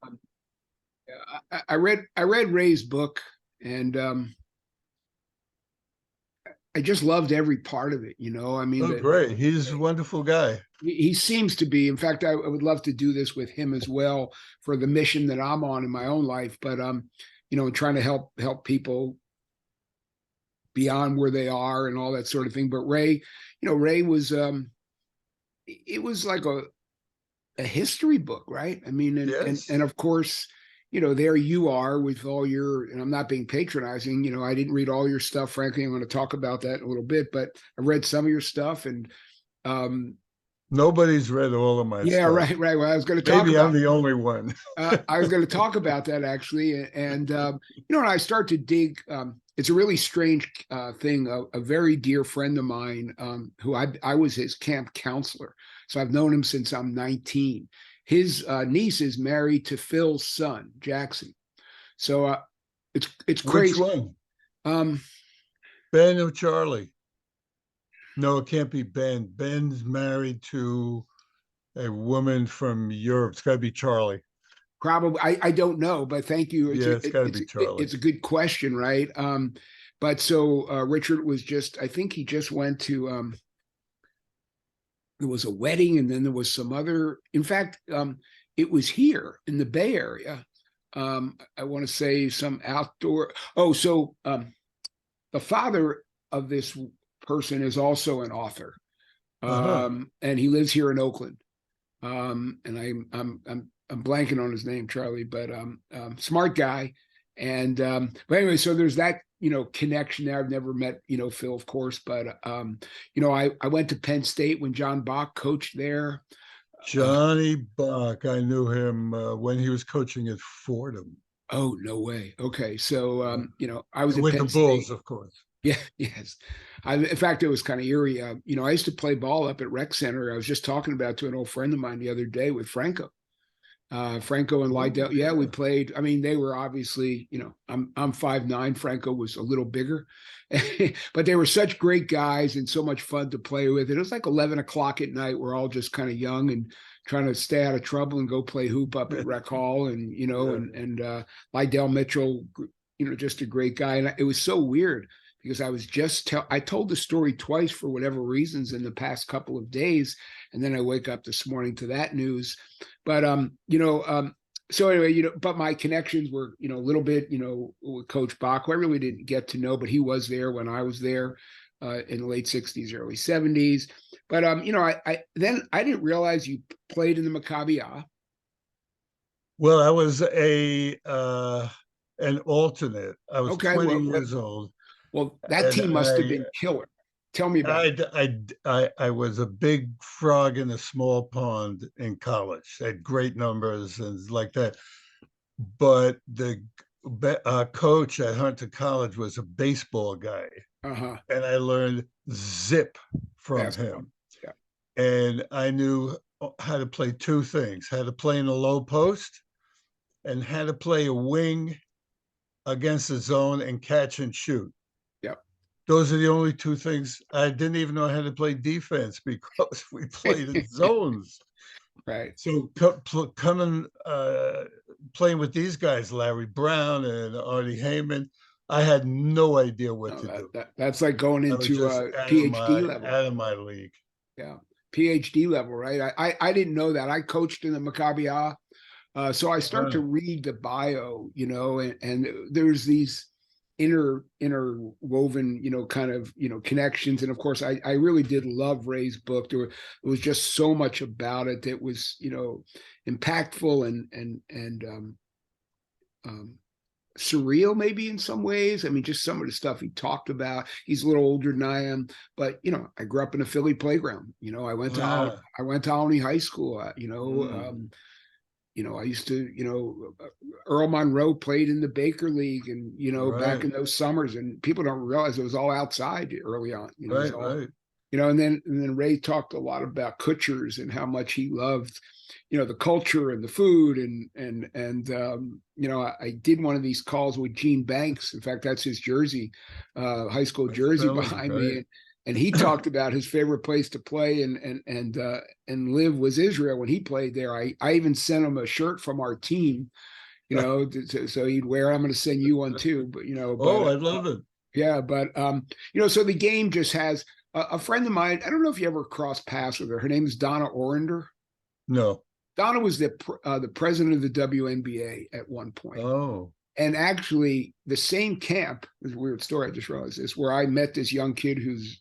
Um, I read Ray's book, and I just loved every part of it. I mean, Oh, great. He's a wonderful guy. he seems to be. In fact, I would love to do this with him as well for the mission that I'm on in my own life. But trying to help people beyond where they are and all that sort of thing. But Ray, Ray was it was like a history book, right? I mean, Yes. and of course, there you are with all your, and I'm not being patronizing, I didn't read all your stuff, frankly. I'm going to talk about that in a little bit, but I read some of your stuff, and Nobody's read all of my yeah, stuff. right. Well, I was going to talk Maybe I'm about the only one. I was going to talk about that actually, and when I start to dig, it's a really strange thing. A very dear friend of mine, who I was his camp counselor, so I've known him since I'm 19. His niece is married to Phil's son, Jackson. So it's Which crazy. one? Um, Ben or Charlie? No, it can't be Ben. Ben's married to a woman from Europe. It's got to be Charlie. Probably, I don't know, but thank you. Yeah, it's got to be Charlie. It's a good question, right? But so Richard was just, I think he just went to there was a wedding, and then there was some other. In fact, it was here in the Bay Area. I want to say some outdoor. Oh, so the father of this person is also an author, Uh-huh. and he lives here in Oakland. And I'm blanking on his name, Charlie, but smart guy. And but anyway, so there's that connection there. I've never met Phil, of course, but I went to Penn State when John Bach coached there. Johnny Bach. I knew him when he was coaching at Fordham. Oh, no way. Okay, so I was And at with the Penn State. Bulls, of course. Yeah, yes. In fact, it was kind of eerie. I used to play ball up at Rec Center. I was just talking about it to an old friend of mine the other day with Franco. Franco and Oh, Lydell. Yeah, we yeah. played. I mean, they were obviously, I'm 5'9". Franco was a little bigger, but they were such great guys and so much fun to play with. And it was like 11 o'clock at night. We're all just kind of young and trying to stay out of trouble and go play hoop up at Rec Hall. And Yeah. and Lydell Mitchell, just a great guy. And it was so weird because I was I told the story twice for whatever reasons in the past couple of days, and then I wake up this morning to that news. But so anyway, but my connections were, a little bit, with Coach Bach, who I really didn't get to know, but he was there when I was there in the late 60s, early 70s. But I didn't realize you played in the Maccabi. Well, I was a an alternate. I was Okay, 20 years old, well, that and team must have been killer. Tell me about it. I was a big frog in a small pond in college. I had great numbers and like that. But the coach at Hunter College was a baseball guy, Uh-huh. and I learned zip from Basketball. him. Yeah. And I knew how to play two things: how to play in a low post, and how to play a wing against the zone and catch and shoot. Yep. Those are the only two things. I didn't even know how to play defense because we played in zones. Right. So coming playing with these guys, Larry Brown and Artie Heyman, I had no idea what No, to do. that's like going I was into just a PhD level. out of my league. Yeah. PhD level, right? I didn't know that. I coached in the Maccabi. So I start to read the bio, and there's these interwoven, kind of, connections. And of course, I really did love Ray's book. There was just so much about it that was, impactful and surreal, maybe in some ways. I mean, just some of the stuff he talked about. He's a little older than I am, but I grew up in a Philly playground. I went to Albany High School. I used to, Earl Monroe played in the Baker League, and back in those summers, and people don't realize it was all outside early on. Right. And then Ray talked a lot about Kutcher's and how much he loved, the culture and the food, and I did one of these calls with Gene Banks. In fact, that's his jersey, high school jersey behind me. and he talked about his favorite place to play and live was Israel when he played there. I even sent him a shirt from our team, so he'd wear. I'm going to send you one too, but Oh, I love it. yeah, but so the game just has a friend of mine. I don't know if you ever crossed paths with her. Her name is Donna Orender. No. Donna was the president of the WNBA at one point. Oh. And actually, the same camp, is a weird story, I just realized this, where I met this young kid whose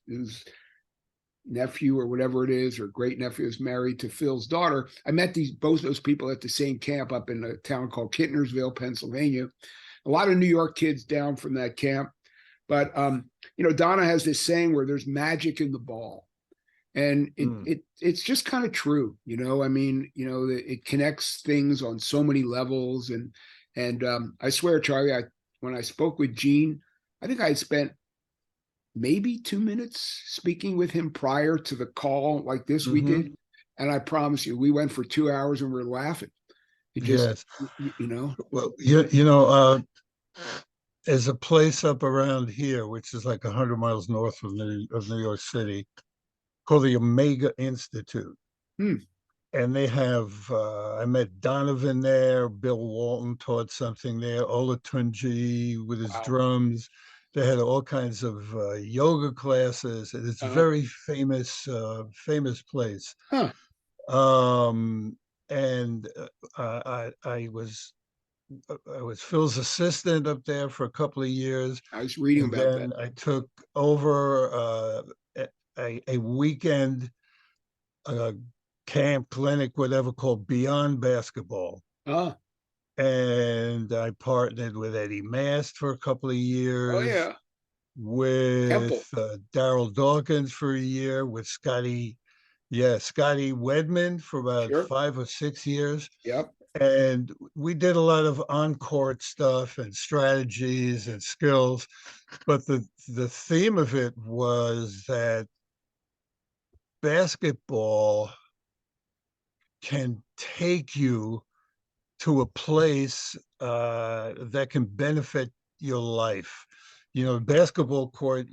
nephew or whatever it is, or great nephew is married to Phil's daughter. I met both those people at the same camp up in a town called Kittnersville, Pennsylvania. A lot of New York kids down from that camp. But Donna has this saying where there's magic in the ball. And it's just kind of true, I mean, it connects things on so many levels. And I swear, Charlie, when I spoke with Gene, I think I spent maybe 2 minutes speaking with him prior to the call like this we did. And I promise you, we went for 2 hours and we're laughing. It just, yes. Well, there's a place up around here, which is like 100 miles north of New York City, called the Omega Institute. And they have, I met Donovan there, Bill Walton taught something there, Olatunji with his drums. They had all kinds of yoga classes. And it's a very famous place. Huh. And I was Phil's assistant up there for a couple of years. I was reading and about then that. I took over a weekend camp, clinic, whatever, called Beyond Basketball. And I partnered with Eddie Mast for a couple of years. Oh, yeah. With Daryl Dawkins for a year, with Scotty Wedman for about 5 or 6 years. Yep. And we did a lot of on-court stuff and strategies and skills. But the theme of it was that basketball can take you to a place that can benefit your life. Basketball court,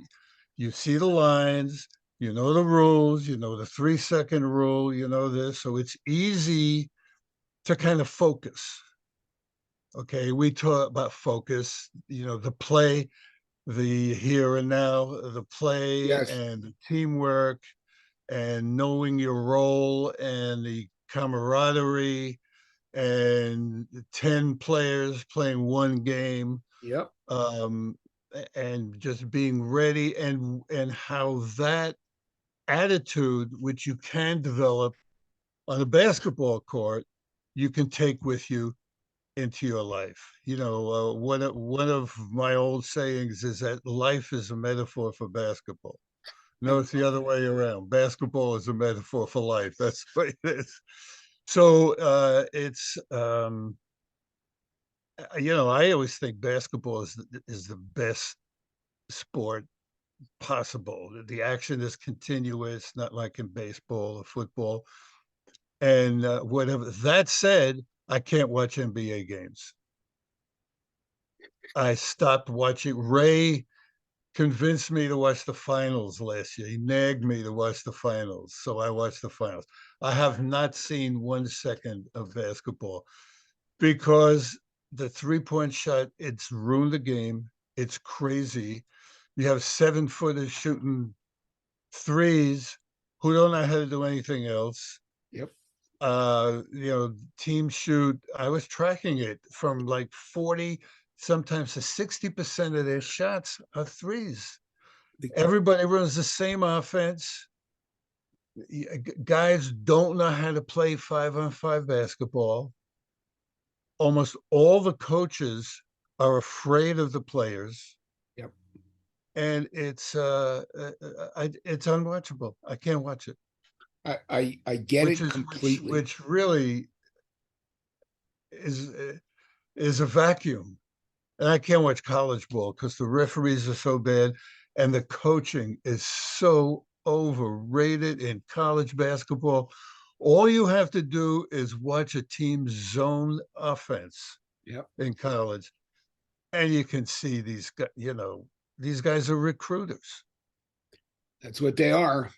you see the lines, the rules, the 3-second rule, this. So it's easy to kind of focus. Okay, we talk about focus, the play, the here and now, the play and the teamwork and knowing your role and the camaraderie and 10 players playing one game. Yep. And just being ready and how that attitude, which you can develop on a basketball court, you can take with you into your life. One of my old sayings is that life is a metaphor for basketball. No, it's the other way around. Basketball is a metaphor for life. That's the way it is. So it's I always think basketball is the best sport possible. The action is continuous, not like in baseball or football. And whatever. That said, I can't watch NBA games. I stopped watching. Ray convinced me to watch the finals last year. He nagged me to watch the finals, so I watched the finals. I have not seen 1 second of basketball because the 3-point shot, it's ruined the game. It's crazy. You have 7-footers shooting threes who don't know how to do anything else. Yep. Team shoot. I was tracking it from like 40, sometimes to 60% of their shots are threes. Everybody runs the same offense. Guys don't know how to play 5-on-5 basketball. Almost all the coaches are afraid of the players. Yep. And it's unwatchable. I can't watch it. I get it completely. Which really is a vacuum. And I can't watch college ball because the referees are so bad and the coaching is so overrated in college basketball. All you have to do is watch a team's zone offense in college, and you can see these guys are recruiters. That's what they are.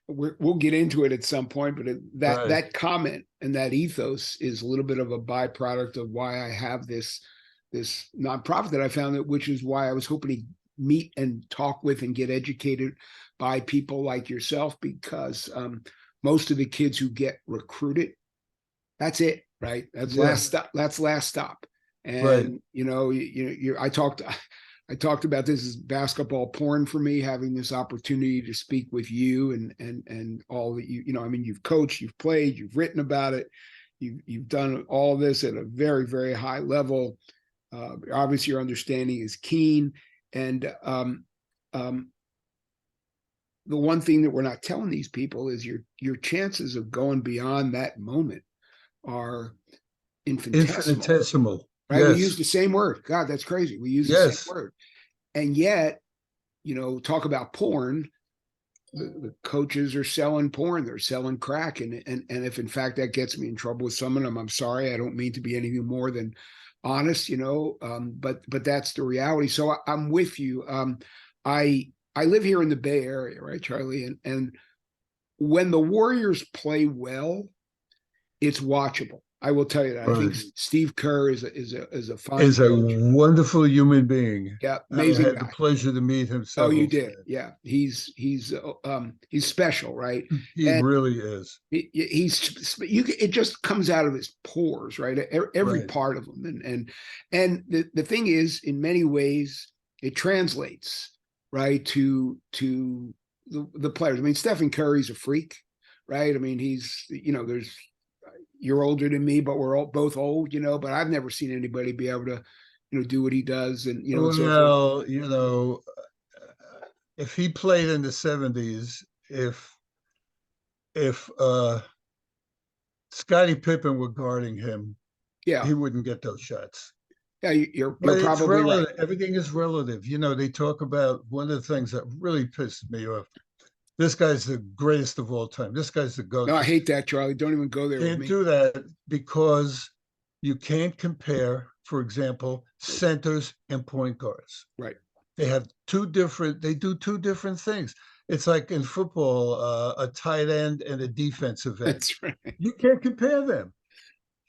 We'll get into it at some point, but Right. that comment and that ethos is a little bit of a byproduct of why I have this nonprofit that I founded, which is why I was hoping to meet and talk with and get educated by people like yourself, because most of the kids who get recruited, that's it, right? That's Yeah. last stop. That's last stop. Right. And I talked about this as basketball porn for me, having this opportunity to speak with you and all that I mean, you've coached, you've played, you've written about it, you've done all this at a very, very high level. Obviously, your understanding is keen, and the one thing that we're not telling these people is your chances of going beyond that moment are infinitesimal. Infinitesimal. Right? We use Yes. the same word. God, that's crazy. We use the same Yes. word. And yet, talk about porn. The coaches are selling porn. They're selling crack. And if in fact that gets me in trouble with some of them, I'm sorry. I don't mean to be anything more than honest, but that's the reality. So I'm with you. I live here in the Bay Area, right, Charlie? And when the Warriors play well, it's watchable. I will tell you that. I think Right. Steve Kerr is a fine Is a coach. wonderful human being. Yeah, I amazing had the guy. pleasure to meet him Oh, you several did. times. Yeah, he's special, right? He And really is. it just comes out of his pores, right? Every Right. part of him, and the thing is, in many ways, it translates right to the players. I mean, Stephen Curry's a freak, right? I mean, there's you're older than me, but we're all both old, but I've never seen anybody be able to, do what he does and so forth. Well, if he played in the 70s, if Scottie Pippen were guarding him, Yeah. he wouldn't get those shots. Yeah, you're But it's probably right. relative. Everything is relative. They talk about one of the things that really pissed me off. This guy's the greatest of all time. This guy's the GOAT. No, I hate that, Charlie. Don't even go there with Can't me. do that because you can't compare, for example, centers and point guards. Right. They do two different things. It's like in football, a tight end and a defensive end. That's right. You can't compare them.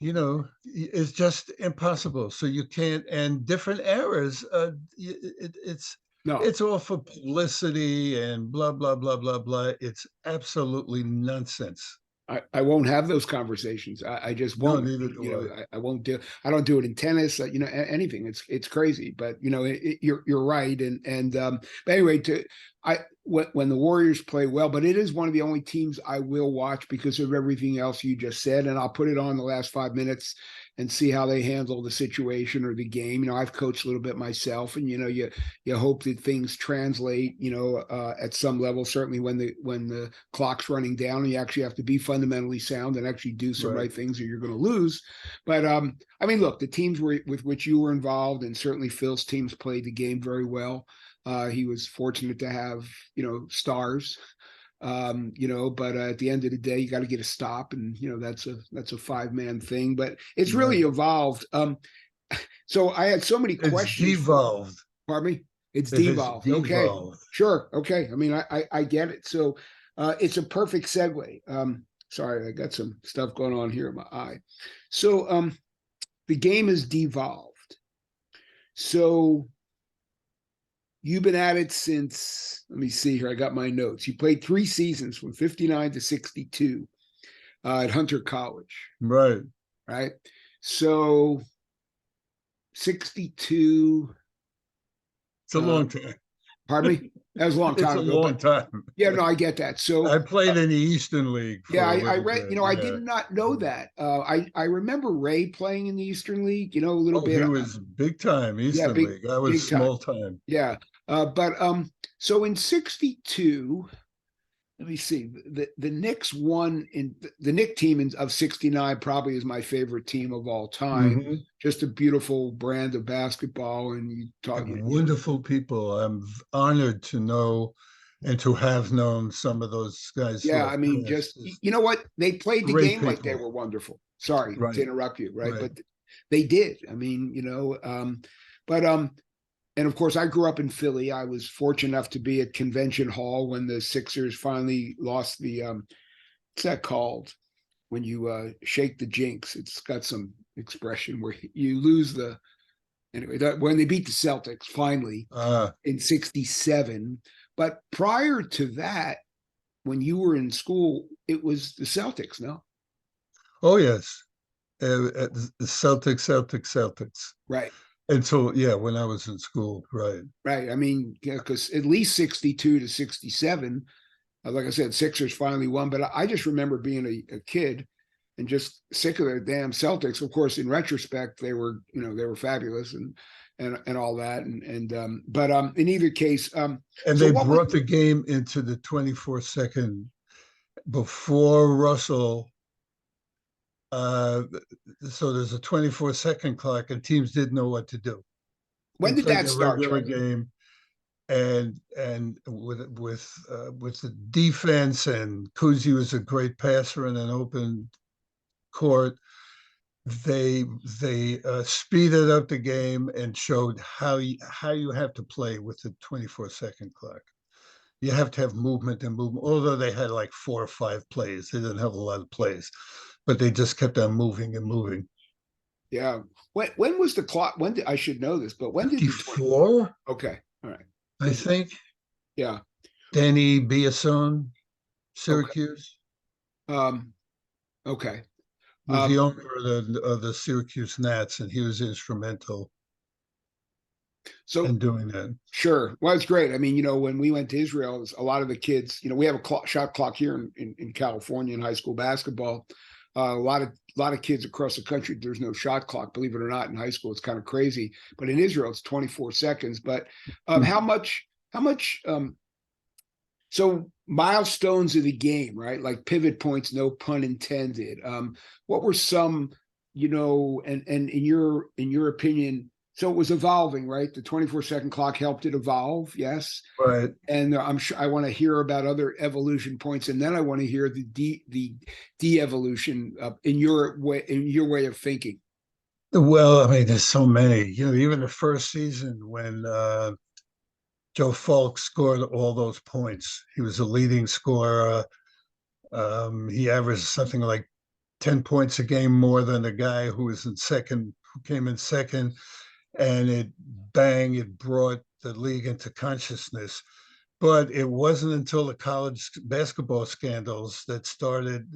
It's just impossible. So you can't, and different eras, it's No, it's all for publicity and blah blah blah blah blah. It's absolutely nonsense. I won't have those conversations. I just No, won't. neither do I. I won't do. I don't do it in tennis. Anything. It's crazy. But you're right. But anyway, when the Warriors play well, but it is one of the only teams I will watch because of everything else you just said, and I'll put it on the last 5 minutes and see how they handle the situation or the game. I've coached a little bit myself, and you hope that things translate. At some level, certainly when the clock's running down, and you actually have to be fundamentally sound and actually do some Right. right things, or you're going to lose. But I mean, look, the teams with which you were involved, and certainly Phil's teams played the game very well. He was fortunate to have stars, but at the end of the day, you got to get a stop, and that's a 5-man thing. But it's really Right. evolved. So I had so many It's questions for. devolved. Pardon me. It's It has devolved. Okay, devolved. sure. Okay. I mean, I get it. So it's a perfect segue. Sorry, I got some stuff going on here in my eye. So the game is devolved. So you've been at it since, let me see here. I got my notes. You played 3 seasons from 59 to 62 at Hunter College, Right. right? So 62. It's a long time. Pardon me? That was a long It's time a ago, long but time. yeah, no, I get that. So I played in the Eastern League for yeah, a I little read, bit. I Yeah. did not know that. I remember Ray playing in the Eastern League, a little Oh, bit. he was big time Yeah, Eastern League. I was big time. small time. Yeah. But so in 62, let me see. The Knicks won in the Knick team of 69 probably is my favorite team of all time. Mhm. Just a beautiful brand of basketball. And you talk, Wonderful people. I'm honored to know and to have known some of those guys who yeah, I have mean, passed. just Just what? They played the great game like they people. were wonderful. Sorry to Right. interrupt you, right? Right. But they did. I mean, but and of course, I grew up in Philly. I was fortunate enough to be at Convention Hall when the Sixers finally lost the what's that called? When you shake the jinx. It's got some expression where you lose the anyway. When they beat the Celtics finally Uh, in '67. But prior to that, when you were in school, it was the Celtics. No, oh yes, the Celtics. right. And so, yeah, when I was in school, right. Right. I mean, because at least 62 to 67, like I said, Sixers finally won. But I just remember being a kid and just sick of the damn Celtics. Of course, in retrospect, they were, they were fabulous and all that. But in either case, And so they what was brought the game into the 24-second before Russell. Uh, so there's a 24-second clock, and teams didn't know what to do. They when did played that their start, regular Charlie? game, and with the defense, and Kuzi was a great passer in an open court. They speeded up the game and showed how you have to play with the 24-second clock. You have to have movement and movement. Although they had like 4 or 5 plays, they didn't have a lot of plays, but they just kept on moving and moving. Yeah. When was the clock? When did I should know this, but when did the 20? 54, Okay. All right. I Because think. yeah. Danny Biasone, Okay. Syracuse, Um, okay. was the Um, owner of the Syracuse Nats, and he was instrumental so in doing that. sure. Well, it's great. I mean, when we went to Israel, a lot of the kids, we have a shot clock here in California in high school basketball. A lot of kids across the country, there's no shot clock, believe it or not. In high school, it's kind of crazy. But in Israel, it's 24 seconds. But how much so milestones of the game, right? Like pivot points, no pun intended. What were some, and in your opinion, so it was evolving, right? The 24-second clock helped it evolve, yes. Right. And I'm sure I want to hear about other evolution points, and then I want to hear the de-evolution in your way of thinking. Well, I mean, there's so many. Even the first season when Joe Falk scored all those points, he was a leading scorer. He averaged something like 10 points a game more than the guy who came in second. And it brought the league into consciousness. But it wasn't until the college basketball scandals that started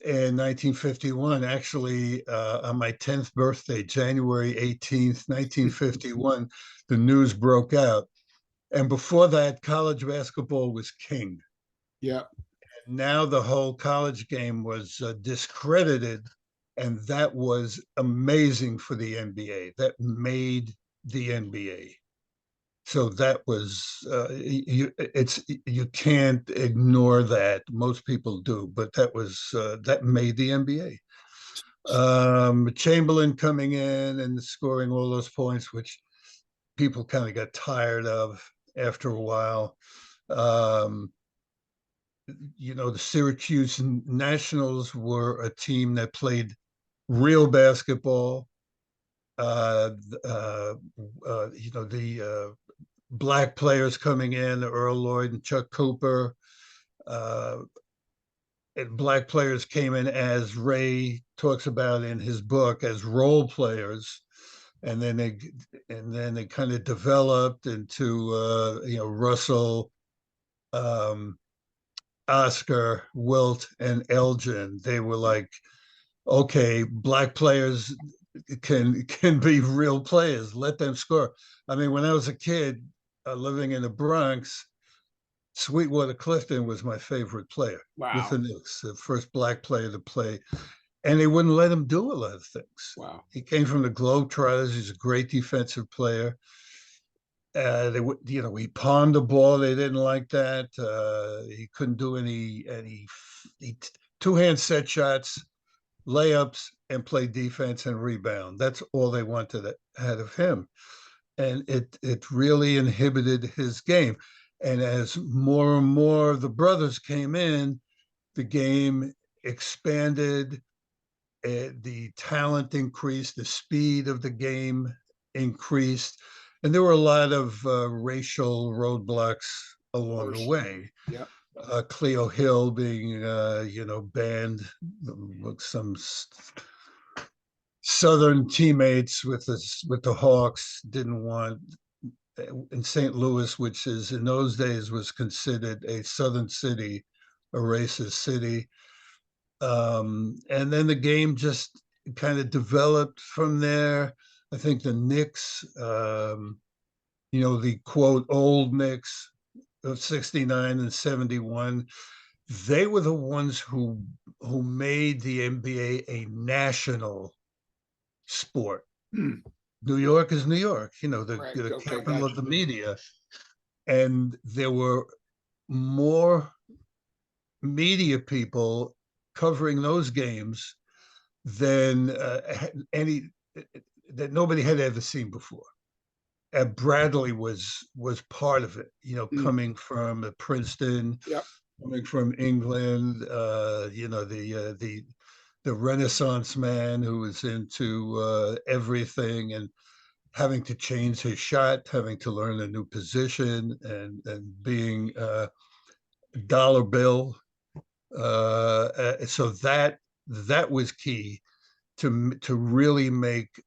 in 1951, actually, on my 10th birthday, January 18th, 1951, the news broke out. And before that, college basketball was king. Yeah. Now the whole college game was discredited, and that was amazing for the NBA. That made the NBA. So that was you can't ignore that. Most people do, but that made the NBA. Chamberlain coming in and scoring all those points, which people kind of got tired of after a while. Um, the Syracuse Nationals were a team that played real basketball. Uh, uh, the Black players coming in, Earl Lloyd and Chuck Cooper. Uh, and Black players came in, as Ray talks about in his book, as role players, and then they kind of developed into Russell, um, Oscar, Wilt, and Elgin. They were like, okay, Black players can be real players. Let them score. I mean, when I was a kid living in the Bronx, Sweetwater Clifton was my favorite player with the Wow. Knicks, the first Black player to play, and they wouldn't let him do a lot of things. Wow. He came from the Globetrotters. He's a great defensive player. He palmed the ball. They didn't like that. He couldn't do any two-hand set shots, layups, and play defense and rebound. That's all they wanted out of him, and it really inhibited his game. And as more and more of the brothers came in, the game expanded, the talent increased, the speed of the game increased, And there were a lot of racial roadblocks Of along the course. way. Yeah. Cleo Hill being, banned. Some Southern teammates with the Hawks didn't want in St. Louis, which is in those days was considered a Southern city, a racist city. And then the game just kind of developed from there. I think the Knicks, the quote old Knicks of 69 and 71, they were the ones who made the NBA a national sport. Hmm. New York is New York, Right. the Okay. capital of Gotcha. the media. And there were more media people covering those games than any that nobody had ever seen before. Bradley was part of it, Hmm. coming from Princeton, Yep. coming from England, the Renaissance man who was into everything and having to change his shot, having to learn a new position, and being dollar bill. So that was key to really make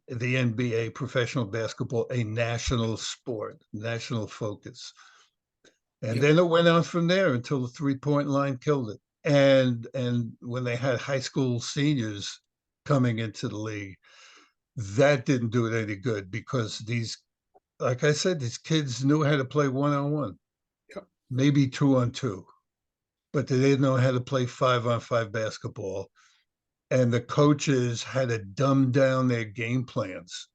the NBA professional basketball a national sport, national focus. And Yep. then it went on from there until the 3-point line killed it. And when they had high school seniors coming into the league, that didn't do it any good because like I said, these kids knew how to play 1-on-1, Yep. maybe 2-on-2, but they didn't know how to play 5-on-5 basketball. And the coaches had to dumb down their game plans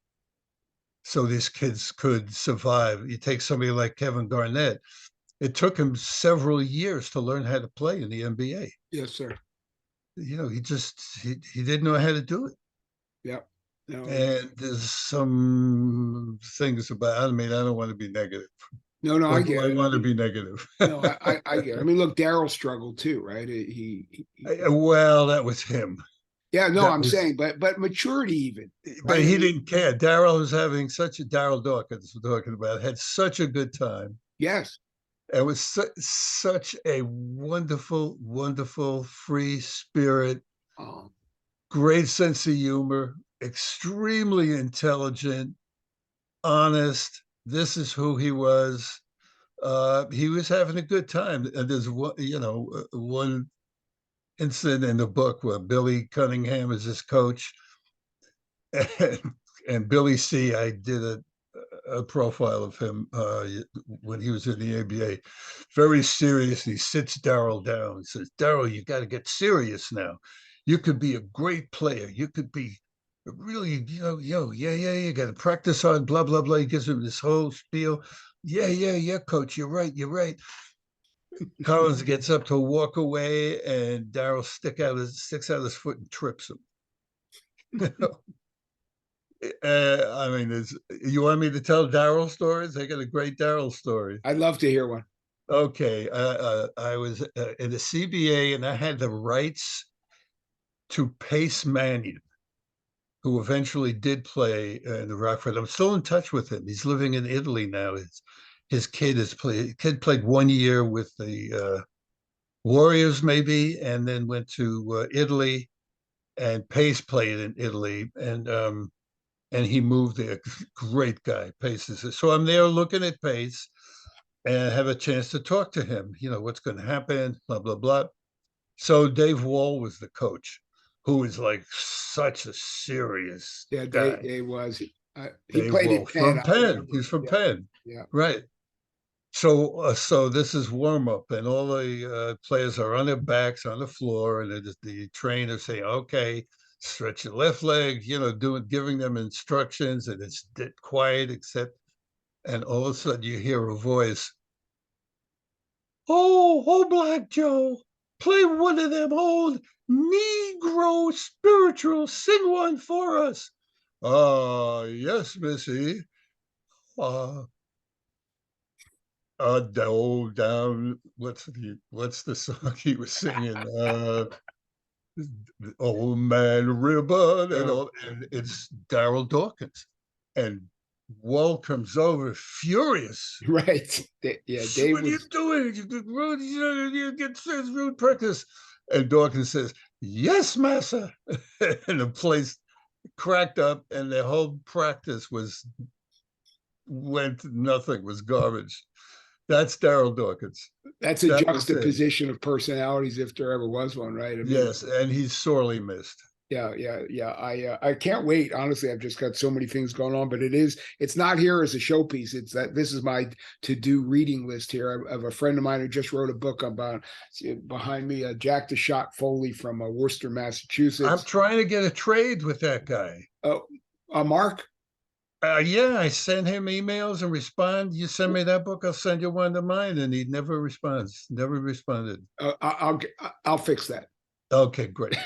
so these kids could survive. You take somebody like Kevin Garnett, it took him several years to learn how to play in the NBA. Yes, sir. He didn't know how to do it. Yep. No. And there's some things about, I mean, I don't want to be negative. No. No. Or I do get I it. I want to mean, be negative? no. I get it. I mean, look, Daryl struggled too, right? Well, that was him. Yeah. No. That I'm was, saying, but maturity even, but right? I he mean, didn't care. Daryl was having Daryl Dawkins, we're talking about, had such a good time. yes. It was such a wonderful, wonderful, free spirit, Um, great sense of humor, extremely intelligent, honest. This is who he was. He was having a good time. And there's one incident in the book where Billy Cunningham is his coach, and, and Billy C. I did a profile of him when he was in the ABA. Very serious. He sits Daryl down. He says, "Daryl, you got to get serious now. You could be a great player. You could be really, yeah. You got to practice on blah blah blah." He gives him this whole spiel. Yeah, coach. You're right. You're right. Collins gets up to walk away, and Daryl sticks out his foot and trips him. I mean, you want me to tell Daryl stories? I got a great Daryl story. I'd love to hear one. Okay, I was in the CBA, and I had the rights to Pace Mannion, who eventually did play in the Rockford. I'm still in touch with him. He's living in Italy now. His kid played 1 year with the Warriors, maybe, and then went to Italy. And Pace played in Italy, and he moved there. Great guy, Pace is. So I'm there looking at Pace and have a chance to talk to him. What's going to happen, blah, blah, blah. So Dave Wall was the coach, who is like such a serious Yeah. guy. They was. He Dave played Wall at Penn. from I Penn. remember. He's from Yeah. Penn. Yeah. Right. So this is warm up, and all the players are on their backs on the floor, and the trainer saying, "Okay, stretch your left leg," giving them instructions, and it's dead quiet, except, and all of a sudden you hear a voice, "Oh, Black Joe, play one of them old Negro spirituals. Sing one for us." Yes, Missy. Uh, down. What's the song he was singing? Old Man Ribbon, and Oh, all, and it's Daryl Dawkins, and Walt comes over furious. Right. Yeah, Dave What are you was doing? You get this rude practice. And Dawkins says, yes, massa. And the place cracked up, and the whole practice went nothing, was garbage. That's Daryl Dawkins. that's a That was him. juxtaposition of personalities if there ever was one, right? I mean, Yes, and he's sorely missed. yeah. I can't wait. Honestly, I've just got so many things going on, but it's not here as a showpiece. It's that this is my to do reading list here. I have a friend of mine who just wrote a book about behind me, Jack the Shot Foley from Worcester, I'm Massachusetts. trying to get a trade with that guy. Oh, Mark. Yeah, I send him emails and respond. You send me that book, I'll send you one of mine, and he never responds. Never responded. I'll fix that. Okay, great.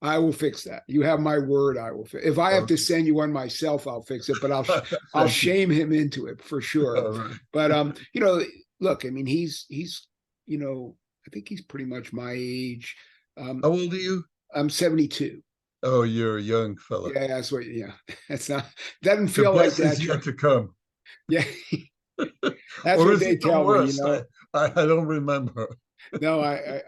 I will fix that. You have my word. I will. If I have to Okay. send you one myself, I'll fix it. But I'll Thank you. shame him into it for sure. All right. But look. I mean, he's I think he's pretty much my age. How old are you? I'm 72. Oh, you're a young fella. Yeah, that's what. Yeah, it's not. Doesn't The feel like best that. is yet to come. Yeah, that's Or what is they it the tell me. worst? I don't remember. No, I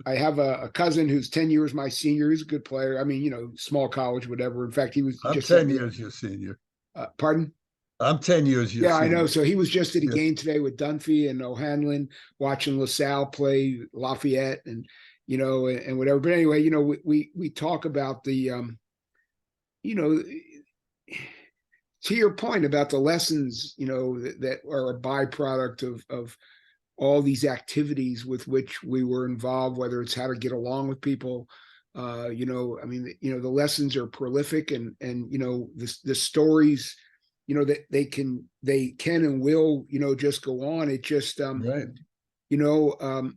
have a cousin who's 10 years my senior. He's a good player. I mean, small college, whatever. In fact, he was I'm just 10 years your senior. pardon? I'm 10 years your Yeah, I know. senior. So he was just at a Yes. game today with Dunphy and O'Hanlon, watching LaSalle play Lafayette, and and whatever. But anyway, we talk about the you know, to your point about the lessons, that are a byproduct of all these activities with which we were involved, whether it's how to get along with people. I mean, the lessons are prolific, and the stories, that they can and will, just go on. It just, Right. you know,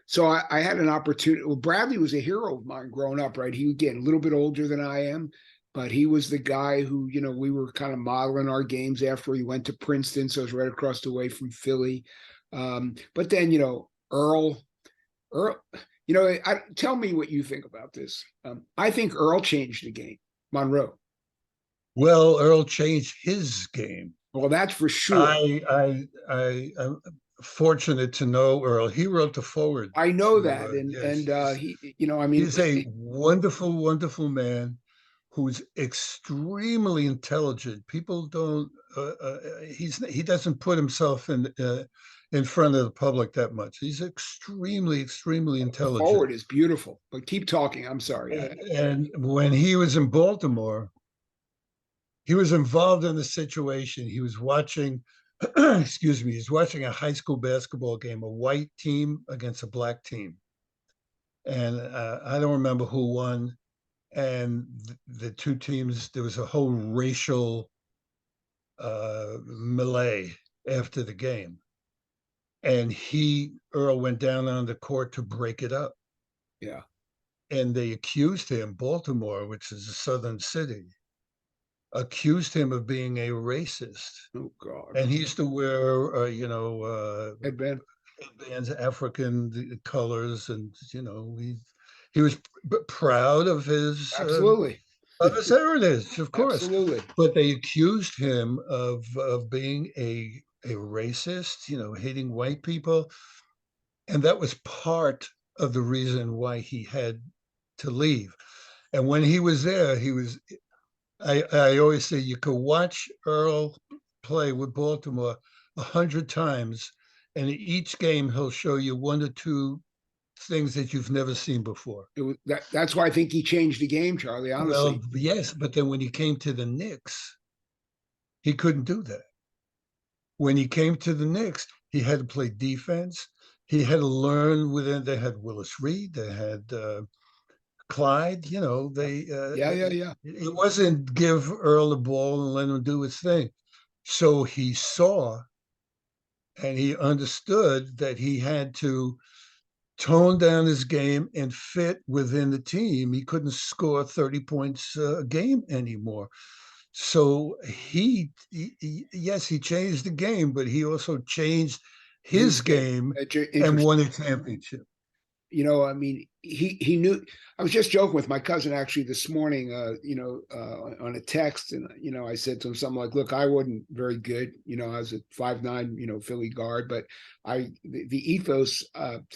so I had an opportunity. Well, Bradley was a hero of mine growing up, right? He, again, a little bit older than I am, but he was the guy who, we were kind of modeling our games after he went to Princeton. So it was right across the way from Philly. But then, Earl, tell me what you think about this. I think Earl changed the game, Monroe. Well, Earl changed his game. Well, that's for sure. I'm fortunate to know Earl. He wrote the forward I know to, that, and yes, he, I mean, he's a wonderful, wonderful man who's extremely intelligent. People don't. He doesn't put himself in front of the public that much. He's extremely, extremely intelligent. forward is beautiful. But keep talking. I'm sorry. And when he was in Baltimore, he was involved in the situation. He was watching, excuse me, he's watching a high school basketball game, a white team against a black team. And I don't remember who won. And the two teams, there was a whole racial melee after the game. And Earl, went down on the court to break it up. Yeah. And they accused him, Baltimore, which is a southern city, accused him of being a racist. Oh God. And he used to wear, Headband. headbands, African colors, and he was proud Absolutely. of his heritage, of course. Absolutely. But they accused him of being a racist, hating white people, and that was part of the reason why he had to leave. And when he was there, he was. I always say you could watch Earl play with Baltimore 100 times, and in each game he'll show you one or two things that you've never seen before. That's why I think he changed the game, Charlie. Honestly. Well, yes, but then when he came to the Knicks, he couldn't do that. When he came to the Knicks, he had to play defense. He had to learn within. They had Willis Reed. They had Clyde. Yeah. It wasn't give Earl the ball and let him do his thing. So he saw and he understood that he had to tone down his game and fit within the team. He couldn't score 30 points a game anymore. So yes, he changed the game, but he also changed his game and won a championship. I mean, he knew. I was just joking with my cousin actually this morning, on a text, and I said to him something like, "Look, I wasn't very good. I was a 5'9", Philly guard, but the ethos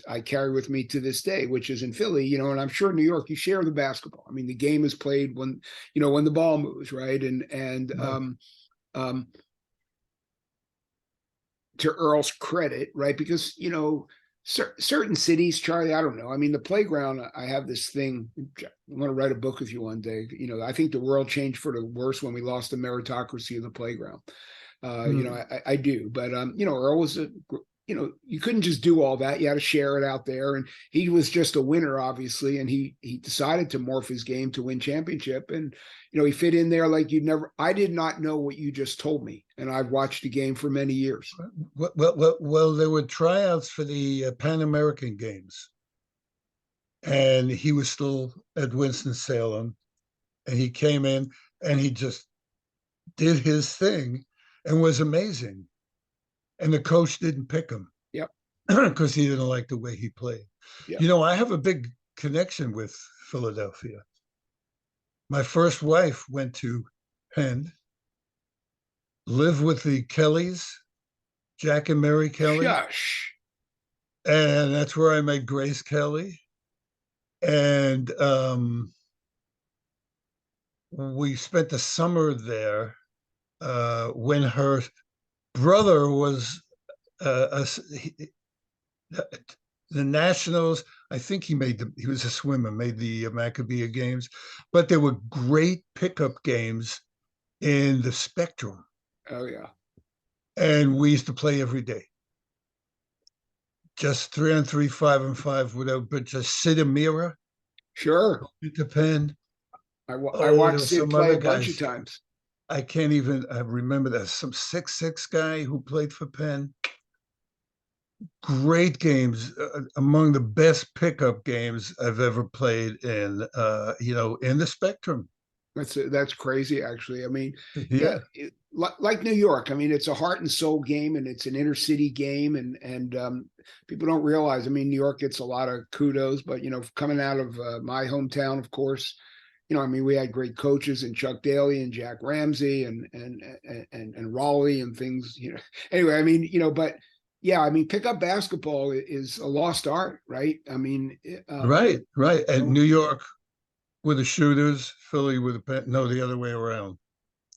I carry with me to this day, which is in Philly, and I'm sure in New York you share the basketball. I mean, the game is played when the ball moves, right? And Right. um, to Earl's credit, right? Because certain cities, Charlie, I don't know. I mean, the playground. I have this thing. I want to write a book with you one day. I think the world changed for the worse when we lost the meritocracy of the playground. Mm. I do, but Earl was you couldn't just do all that. You had to share it out there, and he was just a winner, obviously, and he decided to morph his game to win championship, and he fit in there like you'd never. I did not know what you just told me, and I've watched the game for many years. Well, there were tryouts for the Pan American Games, and he was still at Winston-Salem, and he came in and he just did his thing and was amazing. And the coach didn't pick him Yep, because he didn't like the way he played. yep. I have a big connection with Philadelphia. My first wife went to Penn, lived with the Kellys, Jack and Mary Kelly, Shush. and that's where I met Grace Kelly. And we spent the summer there when her brother was the Nationals. I think he was a swimmer, made the Maccabee Games, but there were great pickup games in the Spectrum, Oh yeah. and we used to play every day. Just 3-on-3, 5-on-5, whatever, but just Sid and Mira, Sure. Peter Pan. I Oh, there watched were Sid some play other a bunch of guys. times. I can't even I remember that. Some 6'6" guy who played for Penn. Great games, among the best pickup games I've ever played in the Spectrum. That's crazy, actually. I mean, yeah, Yeah, like New York. I mean, it's a heart and soul game, and it's an inner city game, and people don't realize. I mean, New York gets a lot of kudos, but coming out of my hometown, of course, I mean, we had great coaches and Chuck Daly and Jack Ramsey and Raleigh and things. Anyway, I mean, but yeah, I mean, pickup basketball is a lost art, right? I mean, right, right. you And know, New York with the shooters, Philly with no, the other way around.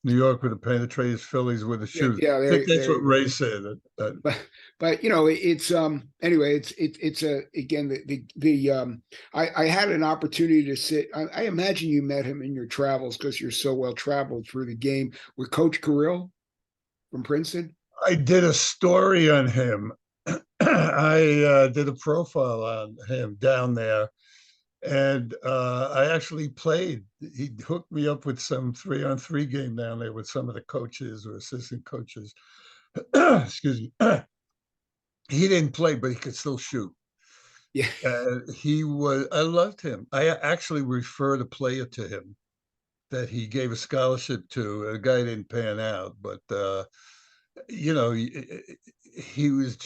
New York with the penetrators, Phillies with the yeah, shooters. yeah, I think that's there what you go. Ray said. But it's anyway, it's a again the I had an opportunity to sit. I imagine you met him in your travels because you're so well traveled through the game with Coach Carrill from Princeton. I did a story on him. I did a profile on him down there, and I actually played. He hooked me up with some 3-on-3 game down there with some of the coaches or assistant coaches. Excuse me. He didn't play, but he could still shoot. Yeah, I loved him. I actually referred a player to him that he gave a scholarship to. A guy didn't pan out, but you know, he was.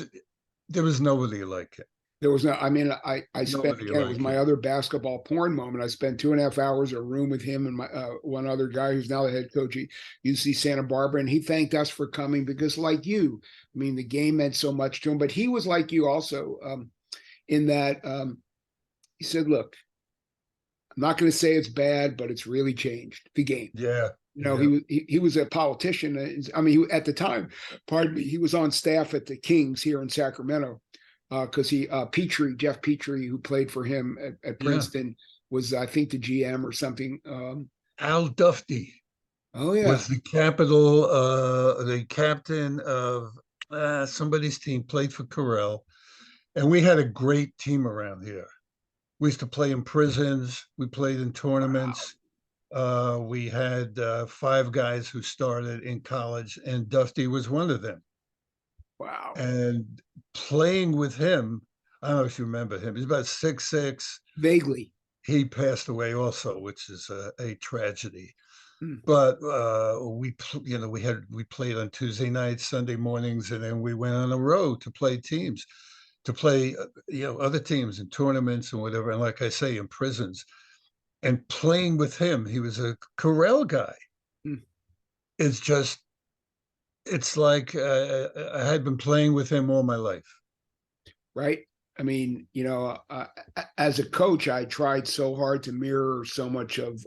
There was nobody like him. there was no. I mean, I spent Nobody again. It was like my him. other basketball porn moment. I spent 2.5 hours in a room with him and my one other guy who's now the head coach at UC Santa Barbara, and he thanked us for coming because, like you, I mean, the game meant so much to him. But he was like you also, in that he said, "Look, I'm not going to say it's bad, but it's really changed the game." Yeah, He yeah, was he was a politician. I mean, at the time, pardon me, he was on staff at the Kings here in Sacramento because he Jeff Petrie, who played for him at yeah. Princeton, was I think the GM or something. Al Dufty Oh was yeah, the captain of somebody's team, played for Corel, and we had a great team around here. We used to play in prisons. We played in wow, tournaments. We had 5 guys who started in college, and Dufty was one of them. wow, And playing with him, I don't know if you remember him. He's about 6'6". vaguely. He passed away also, which is a tragedy. Hmm. But we played on Tuesday nights, Sunday mornings, and then we went on the road to play teams. to play, other teams in tournaments and whatever. And like I say, in prisons, and playing with him, he was a Corel guy. Hmm. It's just, it's like I had been playing with him all my life. Right. I mean, as a coach, I tried so hard to mirror so much of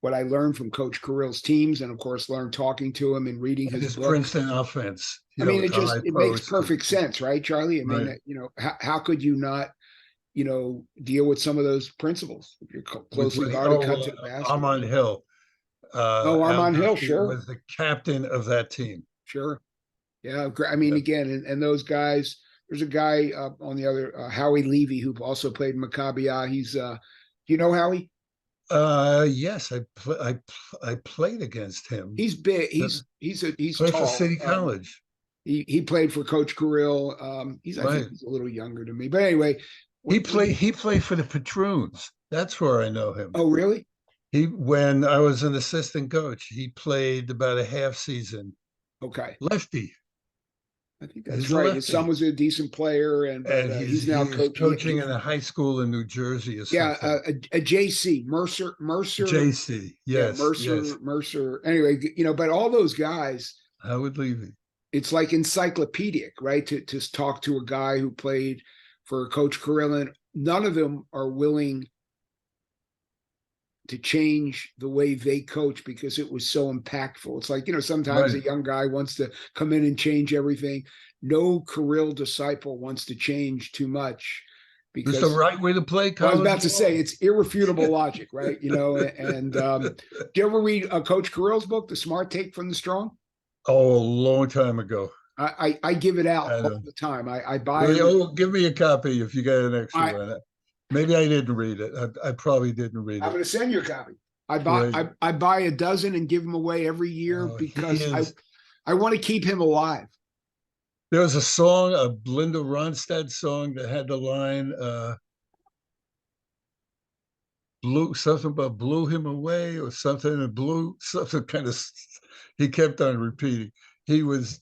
what I learned from Coach Carrill's teams, and of course, learned talking to him and reading And his his books. Princeton offense, I mean, with the high it makes post. perfect sense, right, Charlie? I mean, Right. how could you not, deal with some of those principles if you're With closely guarded, cut to the basket? Armand Hill, Oh, Al Armand Hill, Durkee sure, was the captain of that team. sure. Yeah, I mean, Yeah. again, and those guys. There's a guy on the other, Howie Levy, who also played in Maccabi. He's, do you know Howie? Yes, I played against him. He's big. Uh, He's Played for tall. City College. He played for Coach Carrill. I think Right. he's a little younger than me. But anyway, He played for the Patroons. That's where I know him. oh, really? When I was an assistant coach, he played about a half season. Okay. Lefty. I think that's He's a right. His son lefty. was a decent player, but And he's now he's coaching. coaching in a high school in New Jersey or Yeah, something. a JC Mercer. JC. Yeah, Yes, yes. Mercer. Anyway, but all those guys, Howard Levy. it's like encyclopedic, right? To talk to a guy who played for Coach Carillon. None of them are willing to change the way they coach because it was so impactful. It's like, sometimes Right. a young guy wants to come in and change everything. No Kirill disciple wants to change too much It's the because right way to play I was college about to say ball. it's irrefutable logic, right? And do you ever read Coach Carill's book, The Smart Take from the Strong? Oh, a long time ago. I give it out I all know. the time. I buy Really? them. Oh, give me a copy if you got an extra I one. Maybe I didn't read it. I probably didn't read I'm it. going to send you a copy. Great. I buy a dozen and give them away every year Oh, he because is. I want to keep him alive. There was a song, a Linda Ronstadt song that had the line, blew something about blew him away or something, and blew something kind of, he kept on repeating. He was,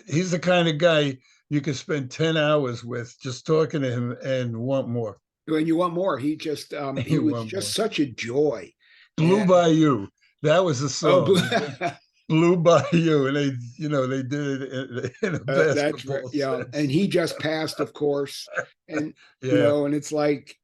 he's the kind of guy you could spend 10 hours with just talking to him and want more. When you want more, he You was want just more. such a joy. Blew And by you. That was the oh, song. Blew by you, and they did it in a that's right. basketball Yeah, and sense. he just passed, of course, and Yeah. and it's like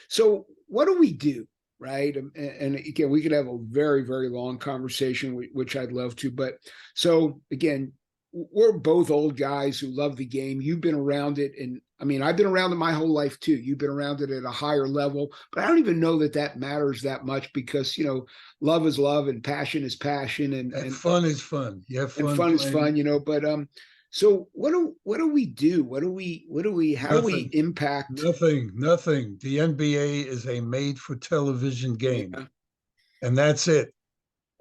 so what do we do, right? And again, we could have a very very long conversation, which I'd love to. But so again, we're both old guys who love the game. You've been around it, and I mean, I've been around it my whole life too. You've been around it at a higher level, but I don't even know that matters that much because love is love and passion is passion, And fun is fun. You have and fun fun is playing. fun. But so what do we do? How do we Nothing, impact? nothing. The NBA is a made for television game, Yeah. and that's it.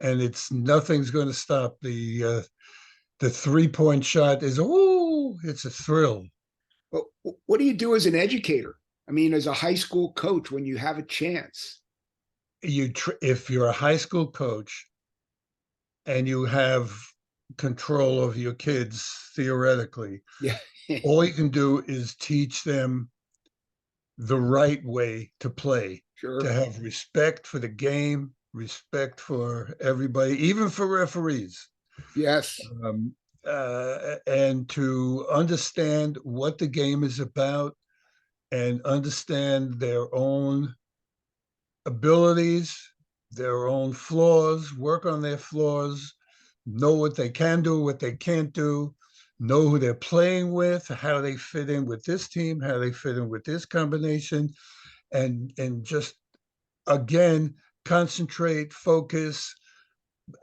And it's nothing's going to stop the 3-point shot is, oh, it's a thrill. But what do you do as an educator? I mean, as a high school coach, when you have a chance. If you're a high school coach and you have control of your kids theoretically, Yeah. all you can do is teach them the right way to play, to Sure. have respect for the game, respect for everybody, even for referees, Yes. um, and to understand what the game is about and understand their own abilities, their own flaws, work on their flaws, know what they can do, what they can't do, know who they're playing with, how they fit in with this team, how they fit in with this combination, and just again concentrate, focus,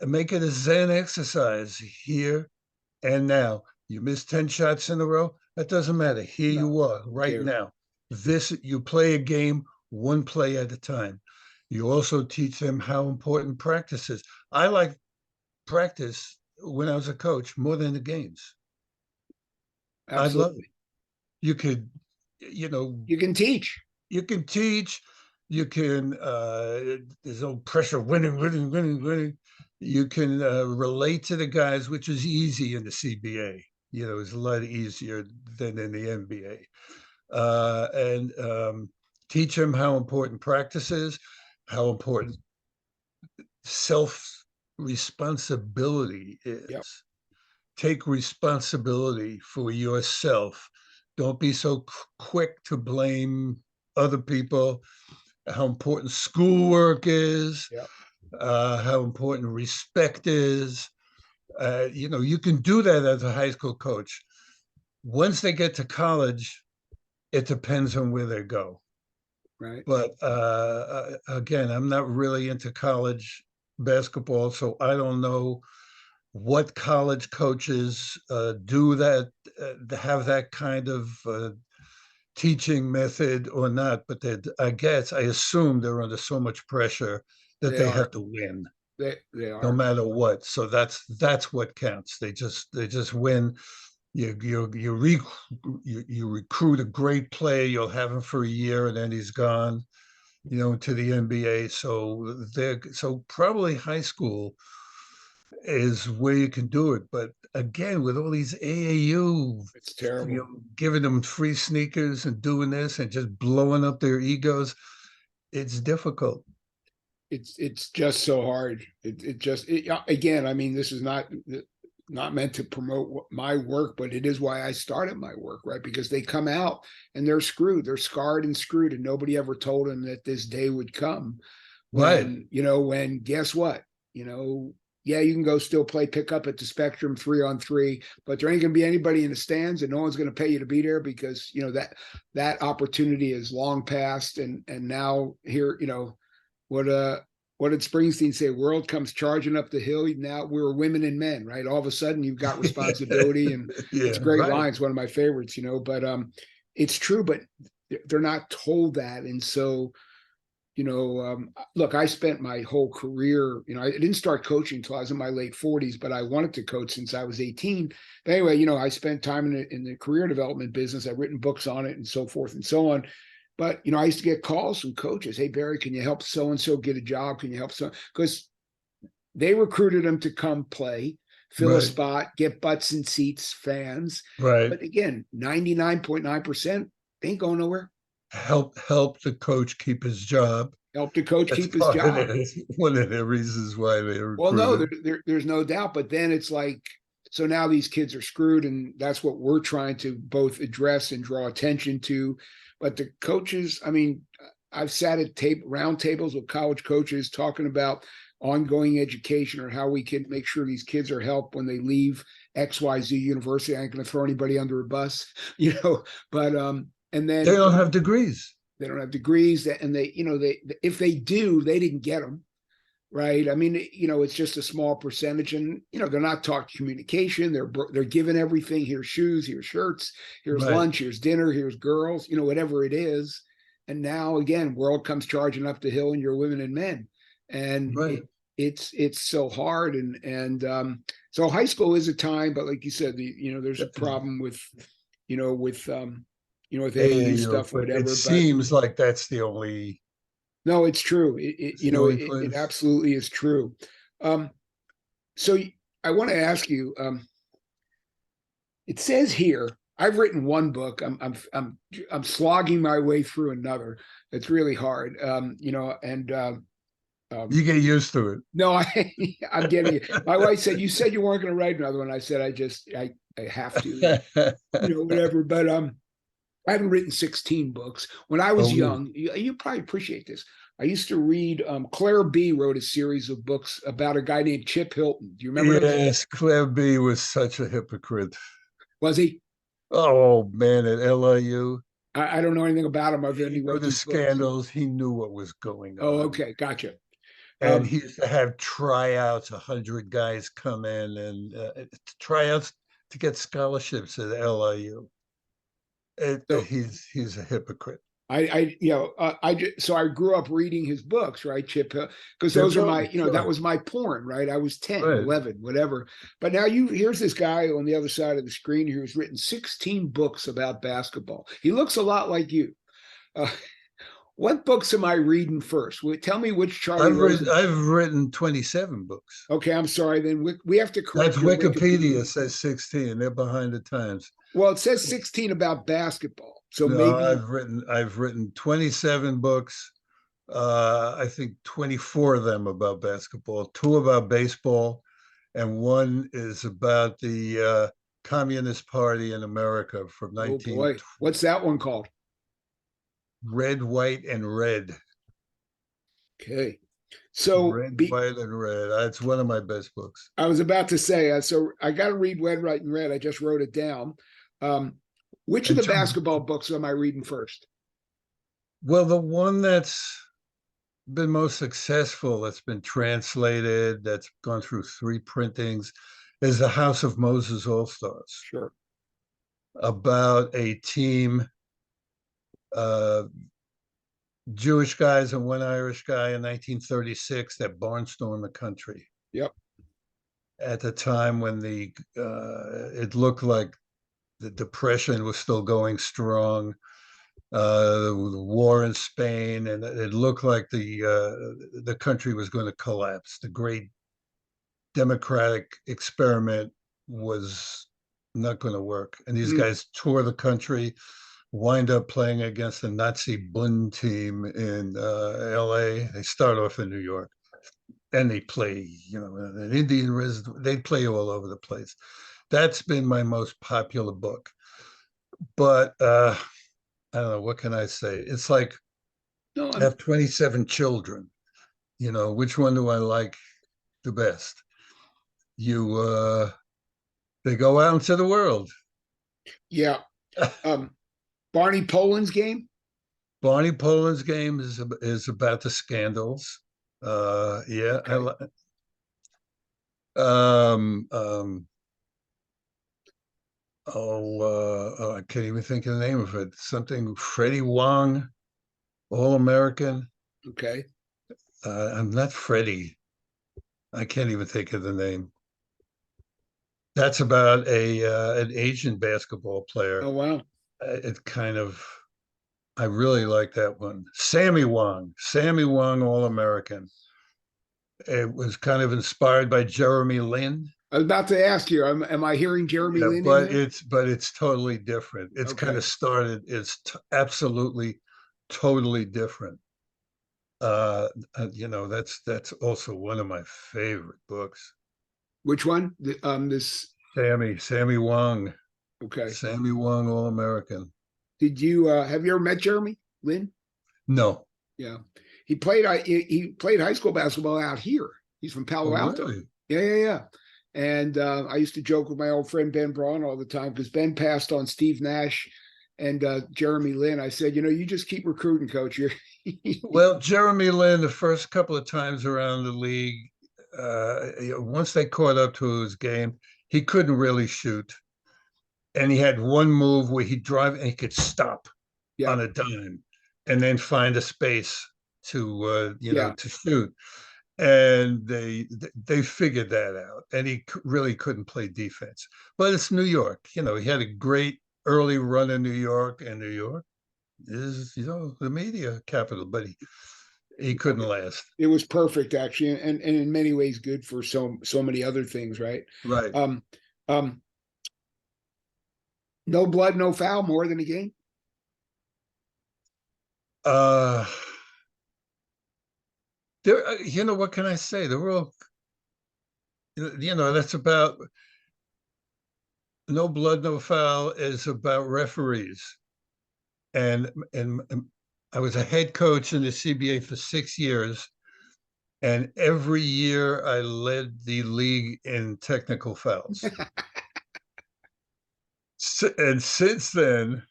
make it a Zen exercise here and now. You missed 10 shots in a row. That doesn't matter. Here No. you are right Care. now. You play a game one play at a time. You also teach them how important practice is. I like practice when I was a coach more than the games. I love it. Absolutely. You could, you know, You can teach. you can teach, you can, there's no pressure, winning, winning, winning, winning. You can relate to the guys, which is easy in the CBA. is a lot easier than in the NBA. And teach them how important practice is, how important self responsibility Yep. is. Take responsibility for yourself. Don't be so quick to blame other people. How important schoolwork is, Yep. how important respect is. You can do that as a high school coach. Once they get to college, it depends on where they go. Right. But again, I'm not really into college basketball, so I don't know what college coaches do that, have that kind of teaching method or not. But I assume they're under so much pressure that They they are. have to win They no are. matter what. So that's what counts. They just win. You recruit a great player, you'll have him for a year and then he's gone, to the NBA. So probably high school is where you can do it. But again, with all these AAU, It's terrible. giving them free sneakers and doing this and just blowing up their egos, it's difficult. It's just so hard. Again, I mean, this is not meant to promote my work, but it is why I started my work, right? Because they come out and they're screwed, they're scarred and screwed, and nobody ever told them that this day would come Right. when guess what, yeah, you can go still play pickup at the Spectrum 3-on-3, but there ain't gonna be anybody in the stands, and no one's gonna pay you to be there because that opportunity is long past, and now here, what what did Springsteen say? World comes charging up the hill. Now we're women and men, right? All of a sudden you've got responsibility, and it's Yeah, a great right. line. It's one of my favorites, but it's true, but they're not told that. And so, look, I spent my whole career, I didn't start coaching until I was in my late 40s, but I wanted to coach since I was 18. But anyway, I spent time in the career development business. I've written books on it and so forth and so on. But I used to get calls from coaches. Hey, Barry, can you help so and so get a job? Can you help so? Because they recruited them to come play, fill a Right. spot, get butts and seats, fans. Right. But again, 99.9% they ain't going nowhere. Help the coach keep his job. Help the coach That's keep his part of job. it. One of the reasons why they Well, no, recruited. there's no doubt. But then it's like, so now these kids are screwed, and that's what we're trying to both address and draw attention to. But the coaches, I mean, I've sat at round tables with college coaches talking about ongoing education or how we can make sure these kids are helped when they leave XYZ university. I ain't going to throw anybody under a bus, but and They then don't have degrees. they don't have degrees, and they if they do, they didn't get them. Right. I mean, it's just a small percentage, and they're not taught communication. They're given everything. Here's shoes, here's shirts, here's Right. lunch, here's dinner, here's girls, whatever it is. And now again, world comes charging up the hill, and you're women and men, and Right. it's so hard, so high school is a time, but like you said, there's a problem with with AAU AAU, stuff or but it whatever. But seems like that's the only no, it's true. it's the only It place. absolutely is true. Um, so I want to ask you. It says here, I've written one book. I'm slogging my way through another. It's really hard. And You get used to no, I'm getting it. My wife said, "You said you weren't going to write another one." I said, I have to, it. whatever. But I haven't written 16 books. When I was Oh, young, you probably appreciate this. I used to read, Claire B wrote a series of books about a guy named Chip Hilton. Do you remember those? yes, Claire B was such a hypocrite. Was he? Oh man, at LIU, I don't know anything about him other than he he knew wrote the these books. scandals. He knew what was going Oh, on, okay. Gotcha. and Um, he used to have tryouts. 100 guys come in and tryouts to get scholarships at LIU. so He's a hypocrite. so I grew up reading his books, right, Chip, because Chip those are my, Hilton, that sure, was my porn, right? I was 10, right. 11, whatever. But now here's this guy on the other side of the screen here who's written 16 books about basketball. He looks a lot like you. Uh, What books am I reading first? Tell me which Charley Rosen. I've written 27 books. Okay, I'm sorry. Then we have to That's correct your Wikipedia. Wikipedia says 16. They're behind the times. Well, it says 16 about basketball, so No, maybe. I've written 27 books. I think 24 of them about basketball, two about baseball, and one is about the Communist Party in America from Oh 19 boy, what's that one called? Red, White, and Red. Okay, so Red, White, and Red. That's one of my best books. I was about to say, so I got to read Red, White, and Red. I just wrote it down. Um, which of And the basketball books am I reading first? well, the one that's been most successful, that's been translated, that's gone through three printings, is The House of Moses All Stars, Sure. about a team, uh, Jewish guys and one Irish guy in 1936 that barnstormed the country. Yep. At the time when it looked like the Depression was still going strong, the war in Spain, and it looked like the country was going to collapse. The great democratic experiment was not going to work, and these guys tour the country, wind up playing against the Nazi Bund team in L.A. They start off in New York, and they play, an Indian resident. They play all over the place. That's been my most popular book, but I don't know, what can I say? It's like No, I have 27 children. Which one do I like the best? They go out into the world. yeah. Barney Poland's game. Barney Poland's game is about the scandals. Yeah, Okay. I can't even think of the name of it. Something Freddie Wong, All American. Okay. I'm not Freddie. I can't even think of the name. That's about an Asian basketball player. Oh wow. It kind of, I really like that one. Sammy Wong, All American. It was kind of inspired by Jeremy Lin. I was about to ask you, am I hearing Jeremy Yeah, Lin in there? but it's totally different. It's kind Okay. of started. It's absolutely totally different. That's also one of my favorite books. Which one? This. Sammy Wong, Okay. All American. Did you have you ever met Jeremy Lin? No. Yeah, he played high school basketball out here. He's from Oh, Palo Alto. really? Yeah. And I used to joke with my old friend Ben Braun all the time because Ben passed on Steve Nash and Jeremy Lin. I said, you just keep recruiting, coach. Well, Jeremy Lin, the first couple of times around the league, once they caught up to his game, he couldn't really shoot. And he had one move where he'd drive and he could stop on a dime and then find a space to to shoot. And they figured that out, and he really couldn't play defense. But it's New York. He had a great early run in New York, and New York is the media capital, but he couldn't last. It was perfect, actually, and in many ways good for so many other things, right? Right. No blood, no foul, more than a game. What can I say? The world, that's about no blood, no foul is about referees. And I was a head coach in the CBA for 6 years. And every year I led the league in technical fouls. And since then,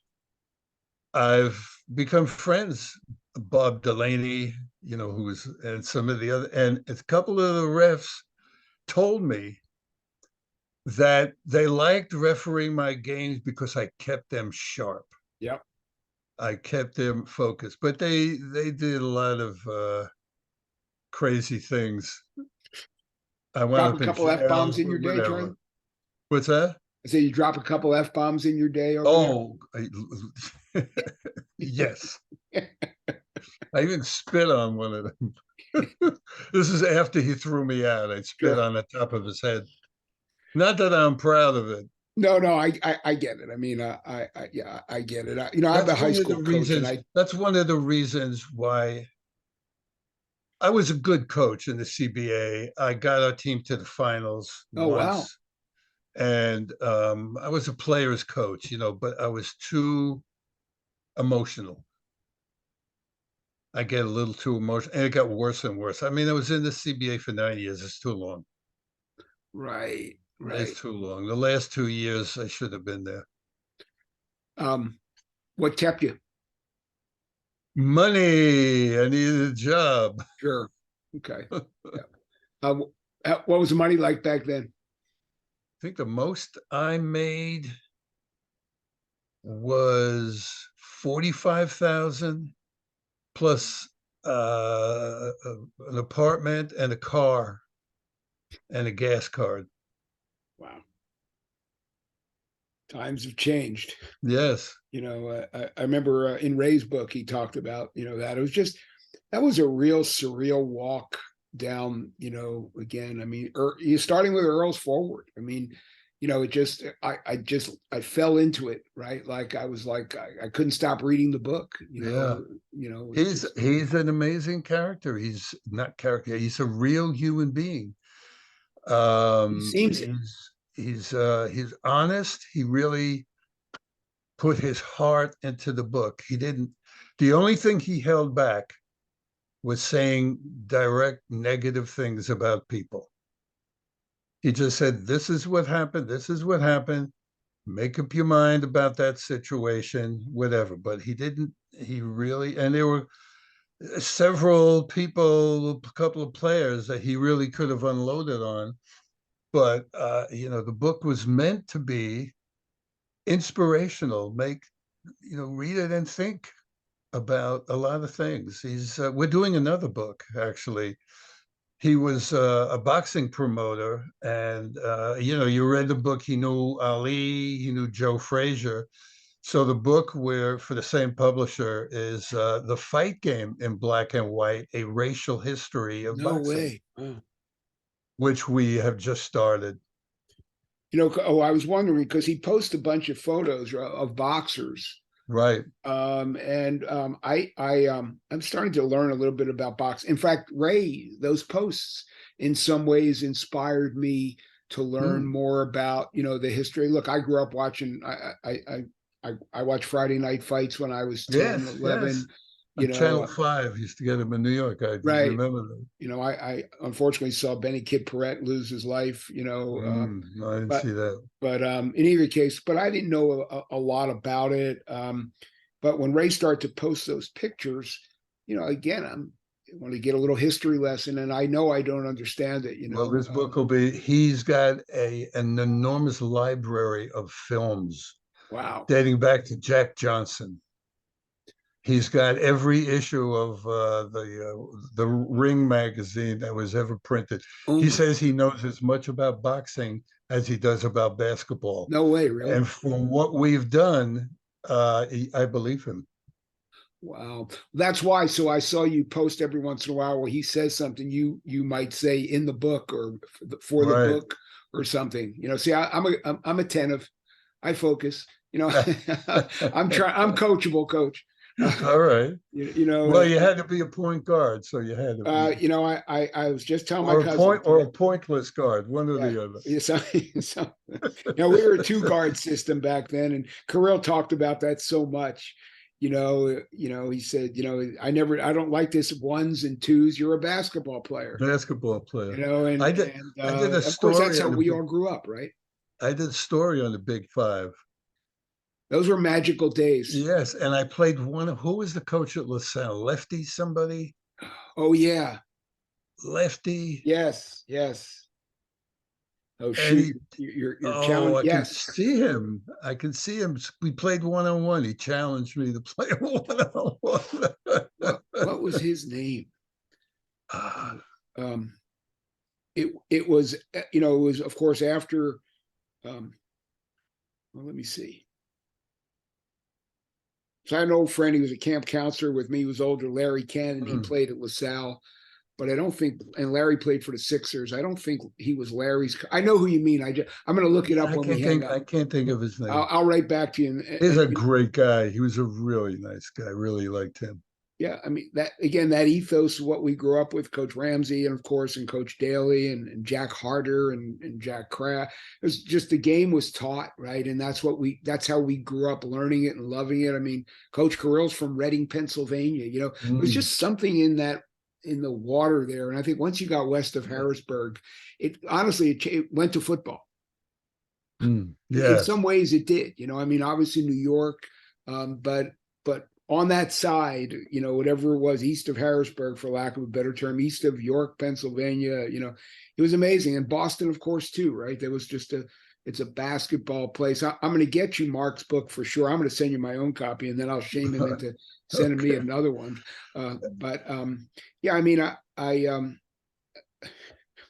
I've become friends. Bob Delaney, and some of the other, and a couple of the refs told me that they liked refereeing my games because I kept them sharp. Yep. I kept them focused, but they did a lot of crazy things. I wound Drop a up in couple F-bombs jail, in your day, Charlie? whatever. What's that? I say you drop a couple F-bombs in your day over Oh, yes. I even spit on one of them. This is after he threw me out. I spit Sure. on the top of his head. Not that I'm proud of it. No, no, I get it. I mean, yeah, I get it. I'm a That's high one of the school coach, and reasons. That's one of the reasons why I was a good coach in the CBA. I got our team to the finals oh wow, once, and I was a player's coach, but I was too emotional. I get a little too emotional, and it got worse and worse. I mean, I was in the CBA for 9 years. It's too long. right, right. It's too long. The last 2 years, I should have been there. Um, what kept you? Money. I needed a job. Sure. Okay. Yeah. What was the money like back then? I think the most I made was 45,000 plus an apartment and a car and a gas card. Wow, times have changed. Yes. I remember in Ray's book he talked about that it was just that was a real surreal walk down. Again, I mean, you're starting with Earl's Forward. I mean, it just I fell into it, right? Like I was like I couldn't stop reading the book. Yeah. It's He's just he's an amazing character. He's not character. He's a real human being. he seems it. He's honest. He really put his heart into the book. He didn't. The only thing he held back was saying direct negative things about people. He just said, "This is what happened. This is what happened. Make up your mind about that situation, whatever." But he didn't. He really, and there were several people, a couple of players that he really could have unloaded on. But the book was meant to be inspirational. Read it and think about a lot of things. We're doing another book actually. He was a boxing promoter, and you read the book. He knew Ali, he knew Joe Frazier. So the book, where for the same publisher, is The Fight Game in Black and White: A Racial History of No Boxing, way. Wow. which we have just started. I was wondering because he posts a bunch of photos of boxers. Right. And I'm starting to learn a little bit about boxing. In fact, Ray, those posts in some ways inspired me to learn Hmm. more about the history. Look, I grew up watching. I watched Friday night fights when I was 10, Yes, yes. 11. You On Channel know, 5, used to get them in New York. I right. remember them. I unfortunately saw Benny Kid Paret lose his life. No, I didn't But see that. in either case, but I didn't know a lot about it. But when Ray started to post those pictures, again, I want to get a little history lesson, and I know I don't understand it. Well, this book will be, he's got an enormous library of films Wow. dating back to Jack Johnson. He's got every issue of the Ring magazine that was ever printed. Oh He my, says he knows as much about boxing as he does about basketball. no way, really? And from what we've done, I believe him. Wow. That's why. So I saw you post every once in a while where he says something you might say in the book or for the Right. book or something. See, I'm attentive. I focus. I'm coachable, coach. All right. You, you know, Well, you had to be a point guard, so you had to be, I was just telling my or a cousin point or today. a pointless guard, one or Yeah, the other. we were a two guard system back then, and Carell talked about that so much. He said, I don't like this ones and twos. You're a basketball player, Basketball player. and I did. and I did a of course that's story how on the we big. all grew up, right? I did a story on the Big Five. Those were magical days. Yes, and I played one of, who was the coach at LaSalle? Lefty, somebody? Oh yeah, Lefty. yes, yes. Oh And shoot, he, you're oh, challenged. I can Yes. see him. I can see him. We played one on one. He challenged me to play one on one. What was his name? Um, it was it was of course after well let me see So I had an old friend. He was a camp counselor with me. He was older, Larry Ken, and he Mm. played at LaSalle. But I don't think, and Larry played for the Sixers. I don't think he was Larry's. I know who you mean. I'm going to look it up when we hang I up. can't think of his name. I'll write back to you. He's a great guy. He was a really nice guy. Really liked him. Yeah, I mean that again. That ethos of what we grew up with, Coach Ramsey, and of course, and Coach Daly, and Jack Harder, and Jack Kraft. It was just the game was taught, right, and that's how we grew up learning it and loving it. I mean, Coach Carrill's from Reading, Pennsylvania. You know, it was Mm. just something in the water there. And I think once you got west of Harrisburg, it honestly it went to football. Mm. In Yes. some ways, it did. You know, I mean, obviously New York, but on that side, you know, whatever it was east of Harrisburg, for lack of a better term, east of York, Pennsylvania, you know, it was amazing. And Boston, of course, too, right? There was just it's a basketball place. I'm going to get you Mark's book for sure. I'm going to send you my own copy, and then I'll shame him into sending me Okay. another one. Yeah, I mean,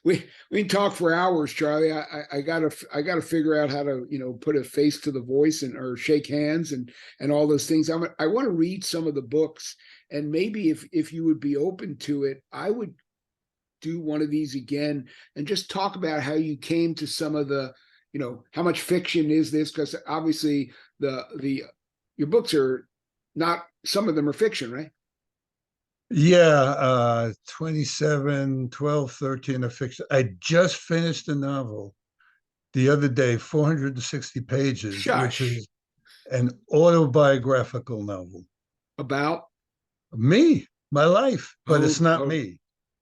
we can talk for hours, Charlie. I gotta figure out how to, you know, put a face to the voice and or shake hands and all those things. I want to read some of the books, and maybe if you would be open to it, I would do one of these again and just talk about how you came to some of the, you know, how much fiction is this, because obviously the your books are not, some of them are fiction, right? Yeah, 27, 12, 13 of fiction. I just finished a novel the other day, 460 pages, which Shush. is an autobiographical novel. About Me, my life, but oh it's not oh me.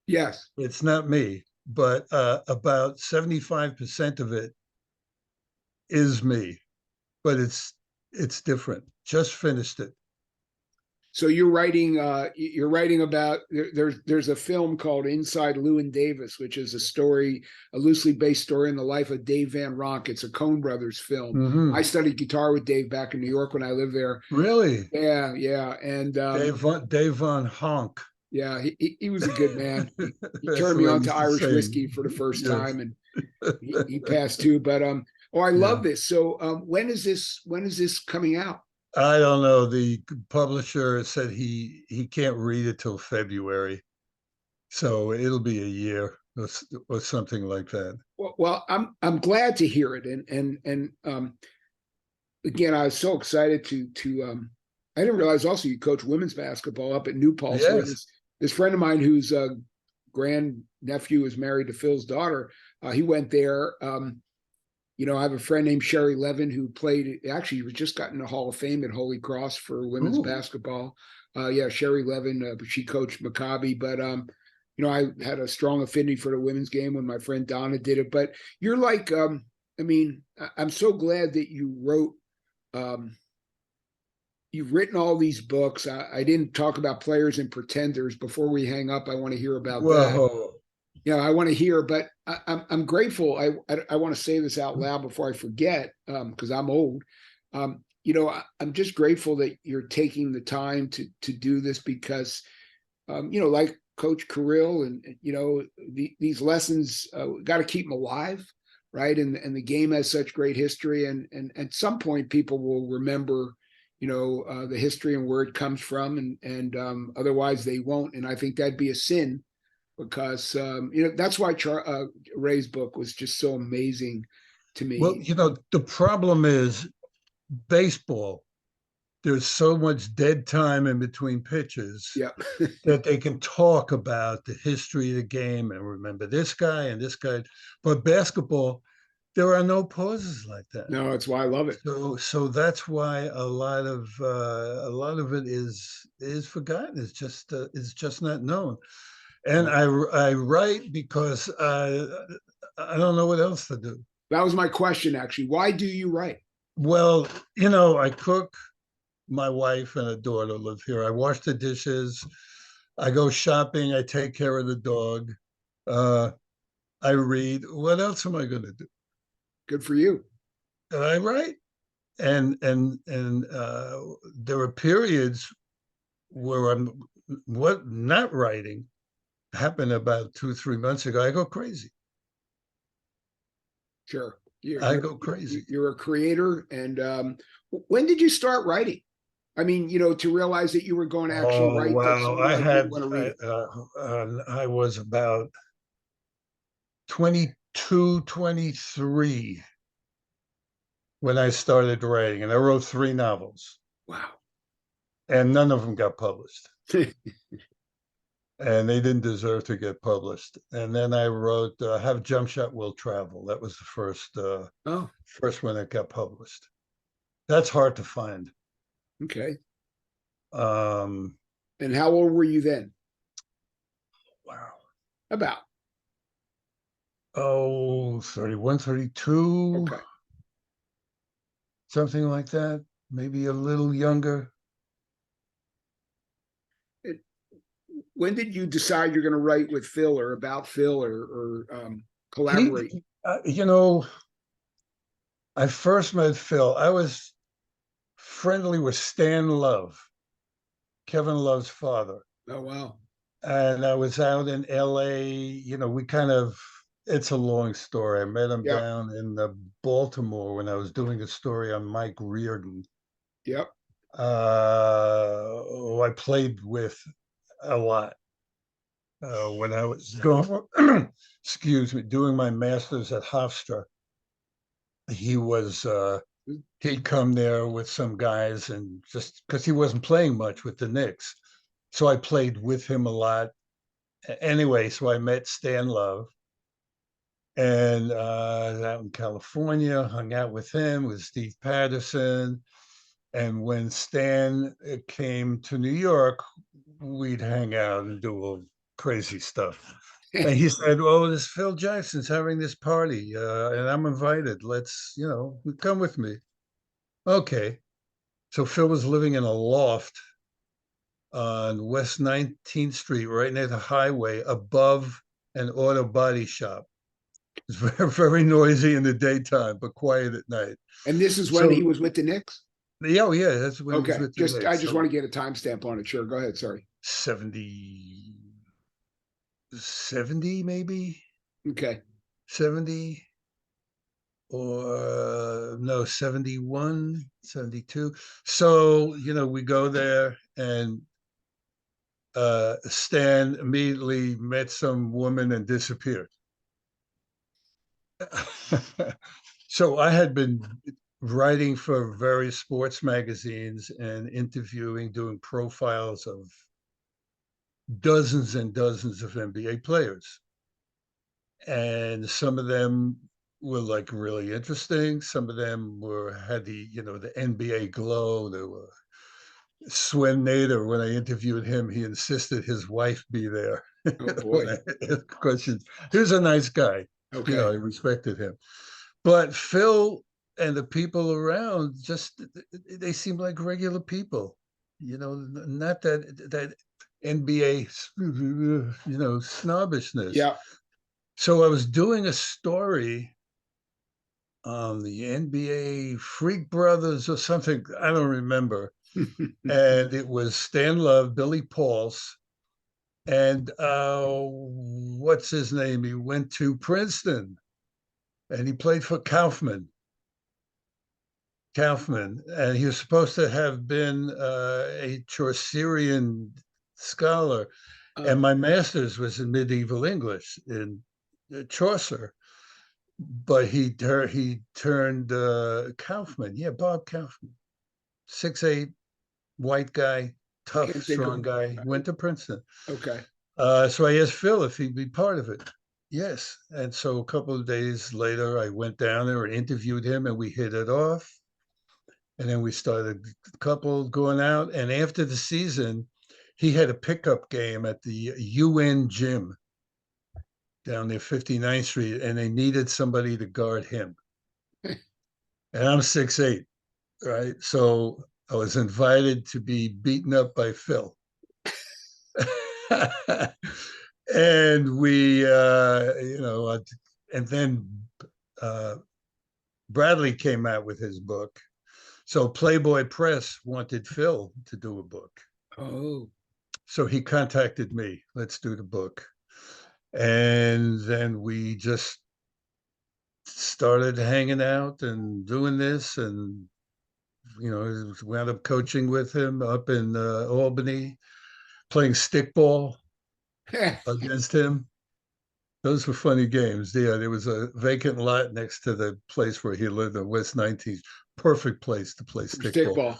yes. It's not me, but about 75% of it is me, but it's different. Just finished it. So you're writing about, there's a film called Inside Llewyn Davis, which is a story, a loosely based story in the life of Dave Van Ronk. It's a Coen Brothers film. I Hmm. studied guitar with Dave back in New York when I lived there. Really? Yeah, yeah. And Dave Von Honk. yeah, he was a good man. He That's turned the me way he on to used to Irish say. whiskey for the first Yes. time, and he passed too. But oh, I Yeah. love this. So when is this coming out? I don't know. The publisher said he can't read it till February, so it'll be a year or something like that. Well, I'm glad to hear it, and again, I was so excited to I didn't realize also you coach women's basketball up at New Paltz, where Yes. this friend of mine whose grand nephew is married to Phil's daughter, he went there. You know, I have a friend named Sherry Levin who played, actually, he was just got in the Hall of Fame at Holy Cross for women's Ooh. basketball. Yeah, Sherry Levin, she coached Maccabi, but you know, I had a strong affinity for the women's game when my friend Donna did it. But you're like, I mean, I'm so glad that you wrote, um, you've written all these books. I didn't talk about Players and Pretenders. Before we hang up, I want to hear about that. Whoa. Yeah, I want to hear, but I'm grateful. I want to say this out loud before I forget, because I'm old. You know, I'm just grateful that you're taking the time to do this, because you know, like Coach Kirill, and you know, these lessons, got to keep them alive, right? And the game has such great history, and at some point people will remember, you know, the history and where it comes from, and otherwise they won't. And I think that'd be a sin, because you know, that's why Ray's book was just so amazing to Well, me. the problem is baseball. There's so much dead time in between pitches Yeah. that they can talk about the history of the game and remember this guy and this guy. But basketball, there are no pauses like that. No, that's why I love it. So that's why a lot of it is forgotten. It's just not known. And Well, I write because I don't know what else to do. that was my question, actually. Why do you write? Well, I cook. My wife and a daughter live here. I wash the dishes. I go shopping. I take care of the dog. Uh, I read. What else am I going to do? Good for you. And I write. And there are periods where I'm what not writing. Happened about 2, 3 months ago. I go crazy. Sure. I go crazy. You're a creator. And when did you start writing? I mean, to realize that you were going to actually Oh, write that wow. someone like you would want to read it. I was about 22, 23 when I started writing, and I wrote 3 novels, Wow. and none of them got published. And they didn't deserve to get published. And then I wrote "Have Jump Shot Will Travel." That was the Oh, first one that got published. That's hard to find. okay. Um, And how old were you then? wow. About. Oh, 31, 32, Okay. something like that. Maybe a little younger. And when did you decide you're going to write with Phil or about Phil or He, collaborate? you know, I first met Phil. I was friendly with Stan Love, Kevin Love's father. Oh, wow. And I was out in LA, we kind of, it's a long story. I met him Yep. down in Baltimore when I was doing a story on Mike Reardon, Yep. who I played with a lot when I was going, excuse me, doing my master's at Hofstra. He was, he'd come there with some guys and just because he wasn't playing much with the Knicks. So I played with him a lot. Anyway, so I met Stan Love and out in California, hung out with him, with Steve Patterson. And when Stan came to New York, we'd hang out and do all crazy stuff. And he said, "Oh, this Phil Jackson's having this party, and I'm invited. Let's, come with me." Okay. So Phil was living in a loft on West 19th Street, right near the highway, above an auto body shop. It's very, very noisy in the daytime, but quiet at night. And this is when he So, was with the Knicks? yeah, oh, yeah, that's when he was Okay. with the I Knicks. just want So to get a timestamp on it. Sure. Go ahead. Sorry. 70, 70 maybe, Okay. 70 or no, 71, 72. So, we go there and Stan immediately met some woman and disappeared. So I had been writing for various sports magazines and interviewing, doing profiles of dozens and dozens of NBA players. And some of them were like really interesting. Some of them had the NBA glow. There were Swen Nader, when I interviewed him, he insisted his wife be there. Oh, When boy. I asked questions, he was a nice guy. I Okay. respected him. But Phil and the people around just they seem like regular people. Not that NBA snobbishness. Yeah. So I was doing a story on the NBA Freak Brothers or something. I don't remember. And it was Stan Love, Billy Pauls, and what's his name? He went to Princeton and he played for Kaufman, and he was supposed to have been a Chaucerian scholar. And Oh, my master's was in medieval English in Chaucer, but he turned Kaufman. Yeah, Bob Kaufman, 6'8", white guy, tough, can't think of. strong guy. Went to Princeton. Okay. So I asked Phil if he'd be part of it. Yes. And so a couple of days later, I went down there and interviewed him, and we hit it off. And then we started a couple going out. And after the season, he had a pickup game at the UN gym down near 59th Street, and they needed somebody to guard him. And I'm 6'8", right? So I was invited to be beaten up by Phil. And we, and then uh, Bradley came out with his book. So Playboy Press wanted Phil to do a book. Oh, So he contacted me. Let's do the book. And then we just started hanging out and doing this. And wound up coaching with him up in Albany, playing stickball against him. Those were funny games. Yeah, there was a vacant lot next to the place where he lived in West 19th. Perfect place to play stickball. Stickball.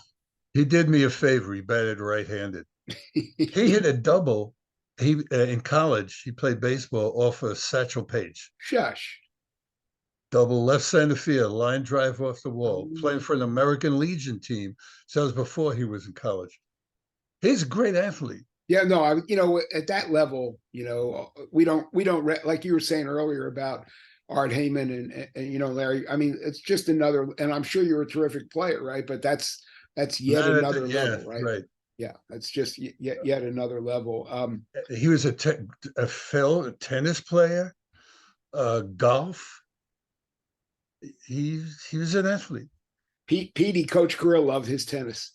He did me a favor. He batted right-handed. He hit a double. He in college, he played baseball off of Satchel Paige. Shush. Double left center field, line drive off the wall, Oh. playing for an American Legion team. So that was before he was in college. He's a great athlete. Yeah, no, at that level, we don't like you were saying earlier about Art Heyman and Larry. I mean, it's just another, and I'm sure you're a terrific player, right? But that's yet another level, right? Right. Yeah, that's just yet another level. He was a tennis player, golf. He was an athlete. Petey, Coach Krill loved his tennis.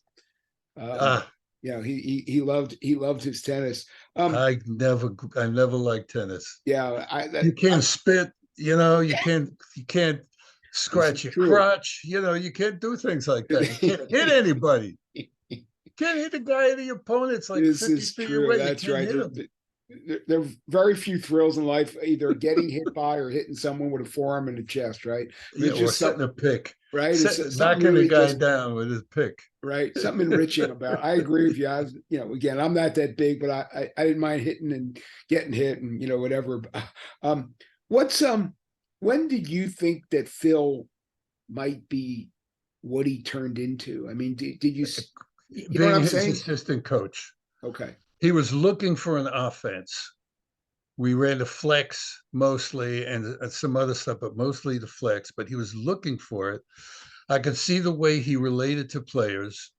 He loved his tennis. I never liked tennis. Yeah, you can't spit. You can't scratch your crotch. You can't do things like that. You can't hit anybody. You can't hit the guy to your opponent's like 50 feet away. That's right. There are very few thrills in life, either getting hit by or hitting someone with a forearm in the chest, right? Or setting a pick. Right. Knocking the guy down with his pick. Right. Something enriching about it. I agree with you. Again, I'm not that big, but I didn't mind hitting and getting hit and, whatever. When did you think that Phil might be what he turned into? I mean, did you know what I'm saying? Assistant coach. Okay. He was looking for an offense. We ran the flex mostly and some other stuff, but mostly the flex. But he was looking for it. I could see the way he related to players,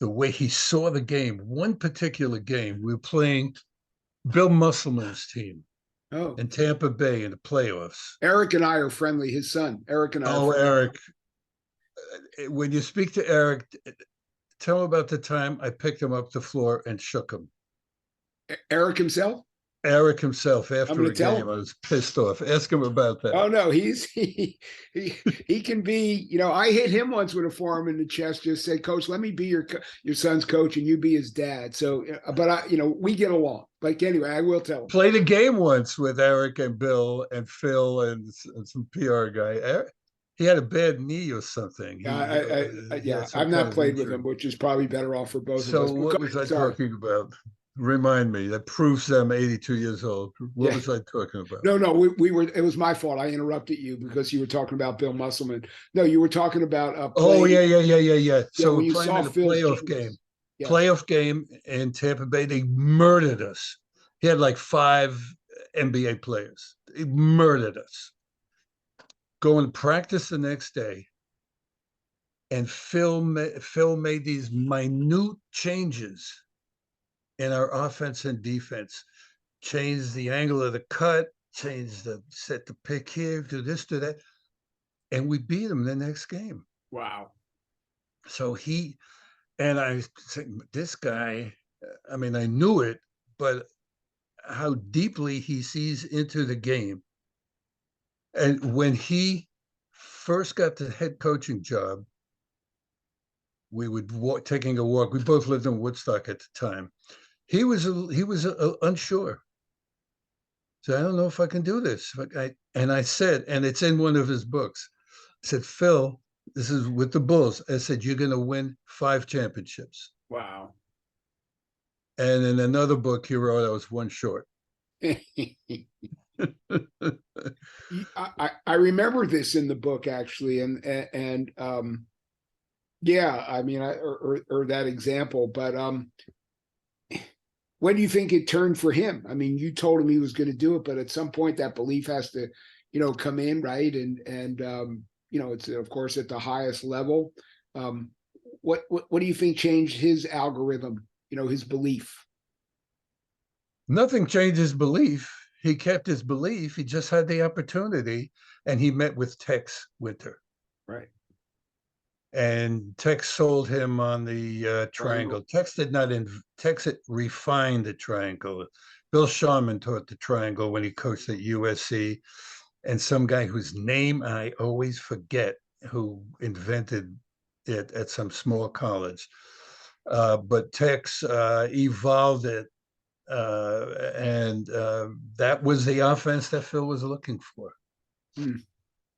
the way he saw the game. One particular game, we were playing Bill Musselman's team in Tampa Bay in the playoffs. Eric and I are friendly. His son, Eric and I. Oh, Eric. When you speak to Eric, tell him about the time I picked him up the floor and shook him. Eric himself? Eric himself, after a game, I was pissed off. Ask him about that. Oh no, he can be. I hit him once with a forearm in the chest. Just say, Coach, let me be your son's coach, and you be his dad. So, but we get along. Like anyway, I will tell him. Played a game once with Eric and Bill and Phil and some PR guy. Eric, he had a bad knee or something. I've not played with him, which is probably better off for both of us. So what was I talking about? Remind me. That proves I'm 82 years old. What was I talking about? No, we were. It was my fault. I interrupted you because you were talking about Bill Musselman. No, you were talking about. Yeah. So we we're playing in a playoff game. Yeah. Playoff game in Tampa Bay. They murdered us. He had like 5 NBA players. They murdered us. Going to practice the next day, and Phil made these minute changes in our offense and defense. Change the angle of the cut, set the pick here, do this, do that. And we beat him the next game. Wow. So I said, this guy, I mean, I knew it, but how deeply he sees into the game. And when he first got the head coaching job, we would taking a walk. We both lived in Woodstock at the time. He was unsure. So I don't know if I can do this. And I said, and it's in one of his books. I said, Phil, this is with the Bulls. I said, you're going to win 5 championships. Wow. And in another book he wrote, I was 1 short. I remember this in the book actually, and yeah, I mean, or that example, but when do you think it turned for him? I mean, you told him he was going to do it, but at some point that belief has to, come in, right? And it's of course at the highest level. What do you think changed his algorithm? His belief. Nothing changed his belief. He kept his belief. He just had the opportunity, and he met with Tex Winter. Right. And Tex sold him on the triangle. Tex Tex had refined the triangle. Bill Sharman taught the triangle when he coached at USC, and some guy whose name I always forget, who invented it at some small college. But Tex evolved it, and that was the offense that Phil was looking for. Hmm.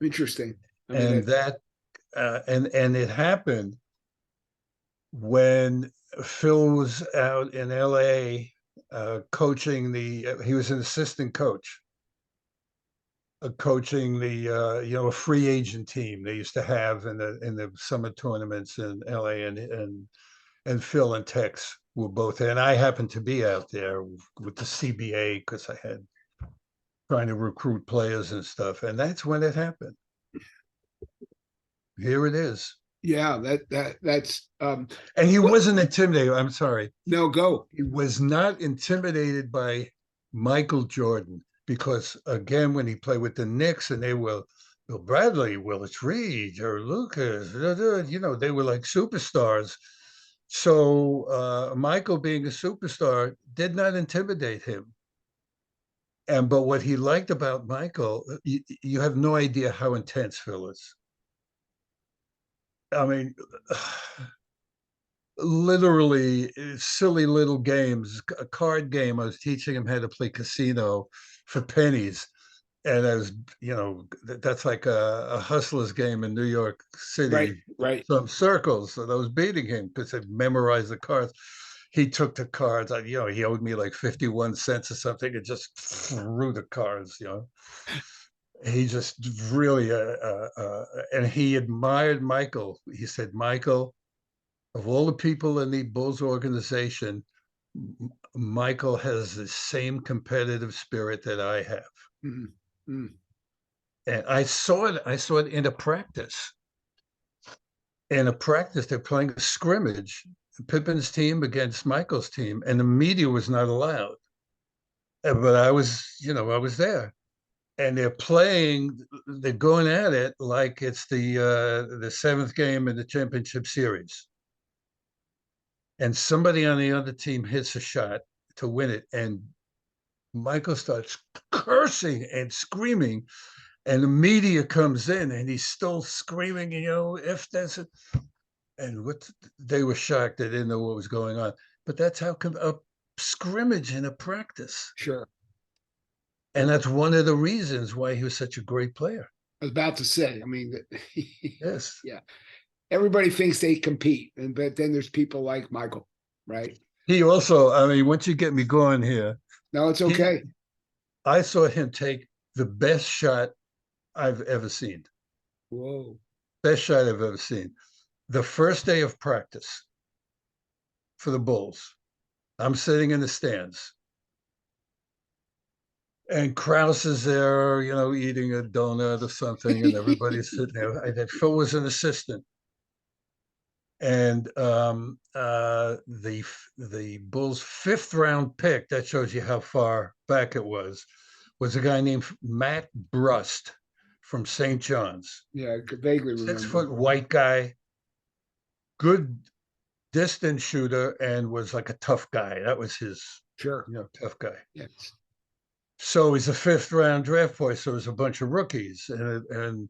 Interesting. I mean, And that and it happened when Phil was out in LA coaching he was an assistant coach, coaching a free agent team they used to have in the summer tournaments in LA, and Phil and Tex were both there. And I happened to be out there with the CBA because I had trying to recruit players and stuff. And that's when it happened. Here it is. yeah, that's And he what wasn't intimidated. I'm sorry. no go. He was not intimidated by Michael Jordan because, again, when he played with the Knicks and they were Bill Bradley, Willis Reed, or Lucas, they were like superstars. So Michael, being a superstar, did not intimidate him. But what he liked about Michael, you have no idea how intense Phil is. I mean, literally silly little games. A card game, I was teaching him how to play casino for pennies. And I was, that's like a hustler's game in New York Right, City, right. some circles. So I was beating him because I memorized the cards. He took the cards. He owed me like 51 cents or something, and just threw the cards. He just really, and he admired Michael. He said, Michael, of all the people in the Bulls organization, Michael has the same competitive spirit that I have. Mm-hmm. Mm-hmm. And I saw it. I saw it in a practice. In a practice, they're playing a scrimmage, Pippen's team against Michael's team, and the media was not allowed. But I was there, and they're going at it like it's the seventh game in the championship series. And somebody on the other team hits a shot to win it, and Michael starts cursing and screaming, and the media comes in, and he's still screaming, if that's it. And they were shocked; they didn't know what was going on. But that's how a scrimmage in a practice, Sure. and that's one of the reasons why he was such a great player. I was about to say, I mean, Yes, yeah, everybody thinks they compete, but then there's people like Michael, right? he also. I mean, once you get me going here, No, it's he. okay. I saw him take the best shot I've ever seen. Whoa. Best shot I've ever seen. The first day of practice for the Bulls. I'm sitting in the stands. And Krause is there, eating a donut or something, and everybody's sitting there. Phil was an assistant. And the Bulls' fifth round pick, that shows you how far back it was a guy named Matt Brust from St. John's. Yeah, I could vaguely 6 foot remember. white guy, good distance shooter, and was like a tough guy. That was his, Sure. tough guy. Yes. So he's a fifth round draft boy. So there's a bunch of rookies, and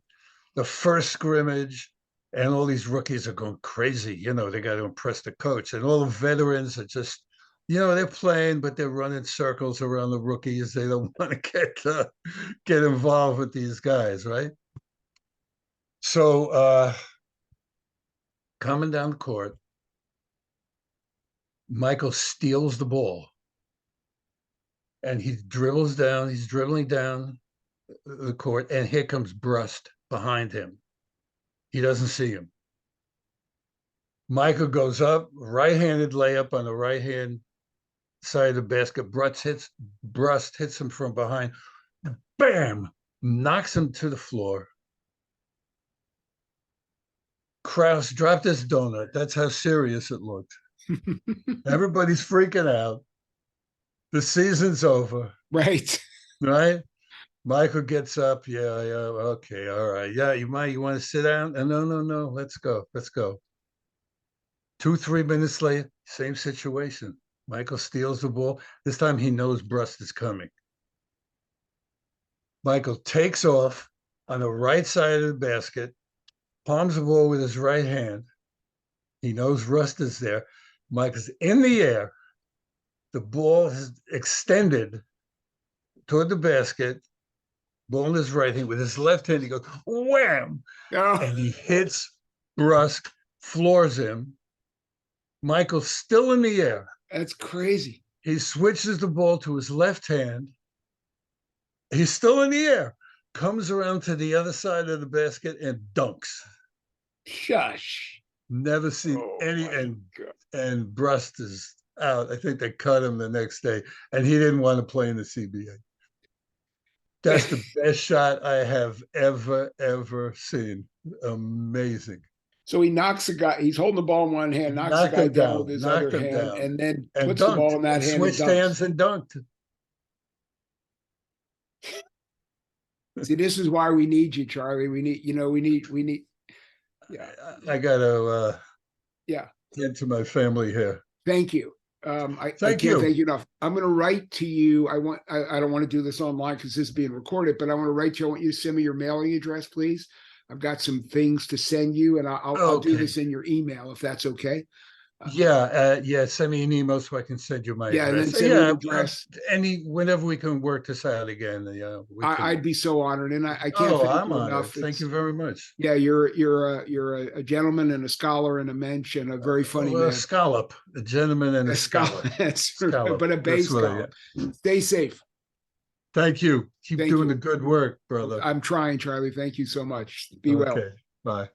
the first scrimmage, and all these rookies are going crazy. They got to impress the coach, and all the veterans are just, they're playing, but they're running circles around the rookies. They don't want to get involved with these guys, right? So coming down the court, Michael steals the ball, and he dribbles down. He's dribbling down the court, and here comes Brust behind him. He doesn't see him. Michael goes up, right-handed layup on the right-hand side of the basket. Brust hits him from behind. Bam! Knocks him to the floor. Krause dropped his donut. That's how serious it looked. Everybody's freaking out. The season's over, Right. right? Michael gets up. Yeah, okay, all right. Yeah, you want to sit down? And no. Let's go. 2-3 minutes later, same situation. Michael steals the ball. This time he knows Brust is coming. Michael takes off on the right side of the basket, palms the ball with his right hand, He knows Rust is there. Mike is in the air. The ball is extended toward the basket. Ball in his right hand. With his left hand, he goes, wham! Oh, And he hits Rusk, floors him. Michael's still in the air. that's crazy. He switches the ball to his left hand. He's still in the air. Comes around to the other side of the basket and dunks. Shush. Never seen Oh, any. my And God. Brust is out. I think they cut him the next day, and he didn't want to play in the CBA. That's the best shot I have ever seen. Amazing. So he knocks the guy, he's holding the ball in one hand, knocks the Knocked guy him down with down, his other knocked him hand, down, and then and puts the ball dunked, in that and hand and switched dunks. hands and dunked. See, this is why we need you, Charlie. We need, yeah, I gotta yeah. get to my family here. Thank you. I Thank can't thank you. you enough. I'm going to write to you. I don't want to do this online because this is being recorded, but I want to write to you. I want you to send me your mailing address, please. I've got some things to send you, and I'll do Okay. this in your email if that's okay. Yeah. Send me an email so I can send you my Yeah, and then address. send me an Yeah, address. whenever we can work this out again. Yeah, we can. I'd be so honored, and I can't Oh, thank I'm you honored. enough. Thank It's you very much. yeah, you're a gentleman and a scholar and a mensch and a very funny A man. scallop, a gentleman and a A scholar, scallop. Scallop. but a bay That's what. scholar. Stay safe. Thank you. Keep Thank doing the you. good work, brother. I'm trying, Charlie. Thank you so much. Be well. Okay. Bye.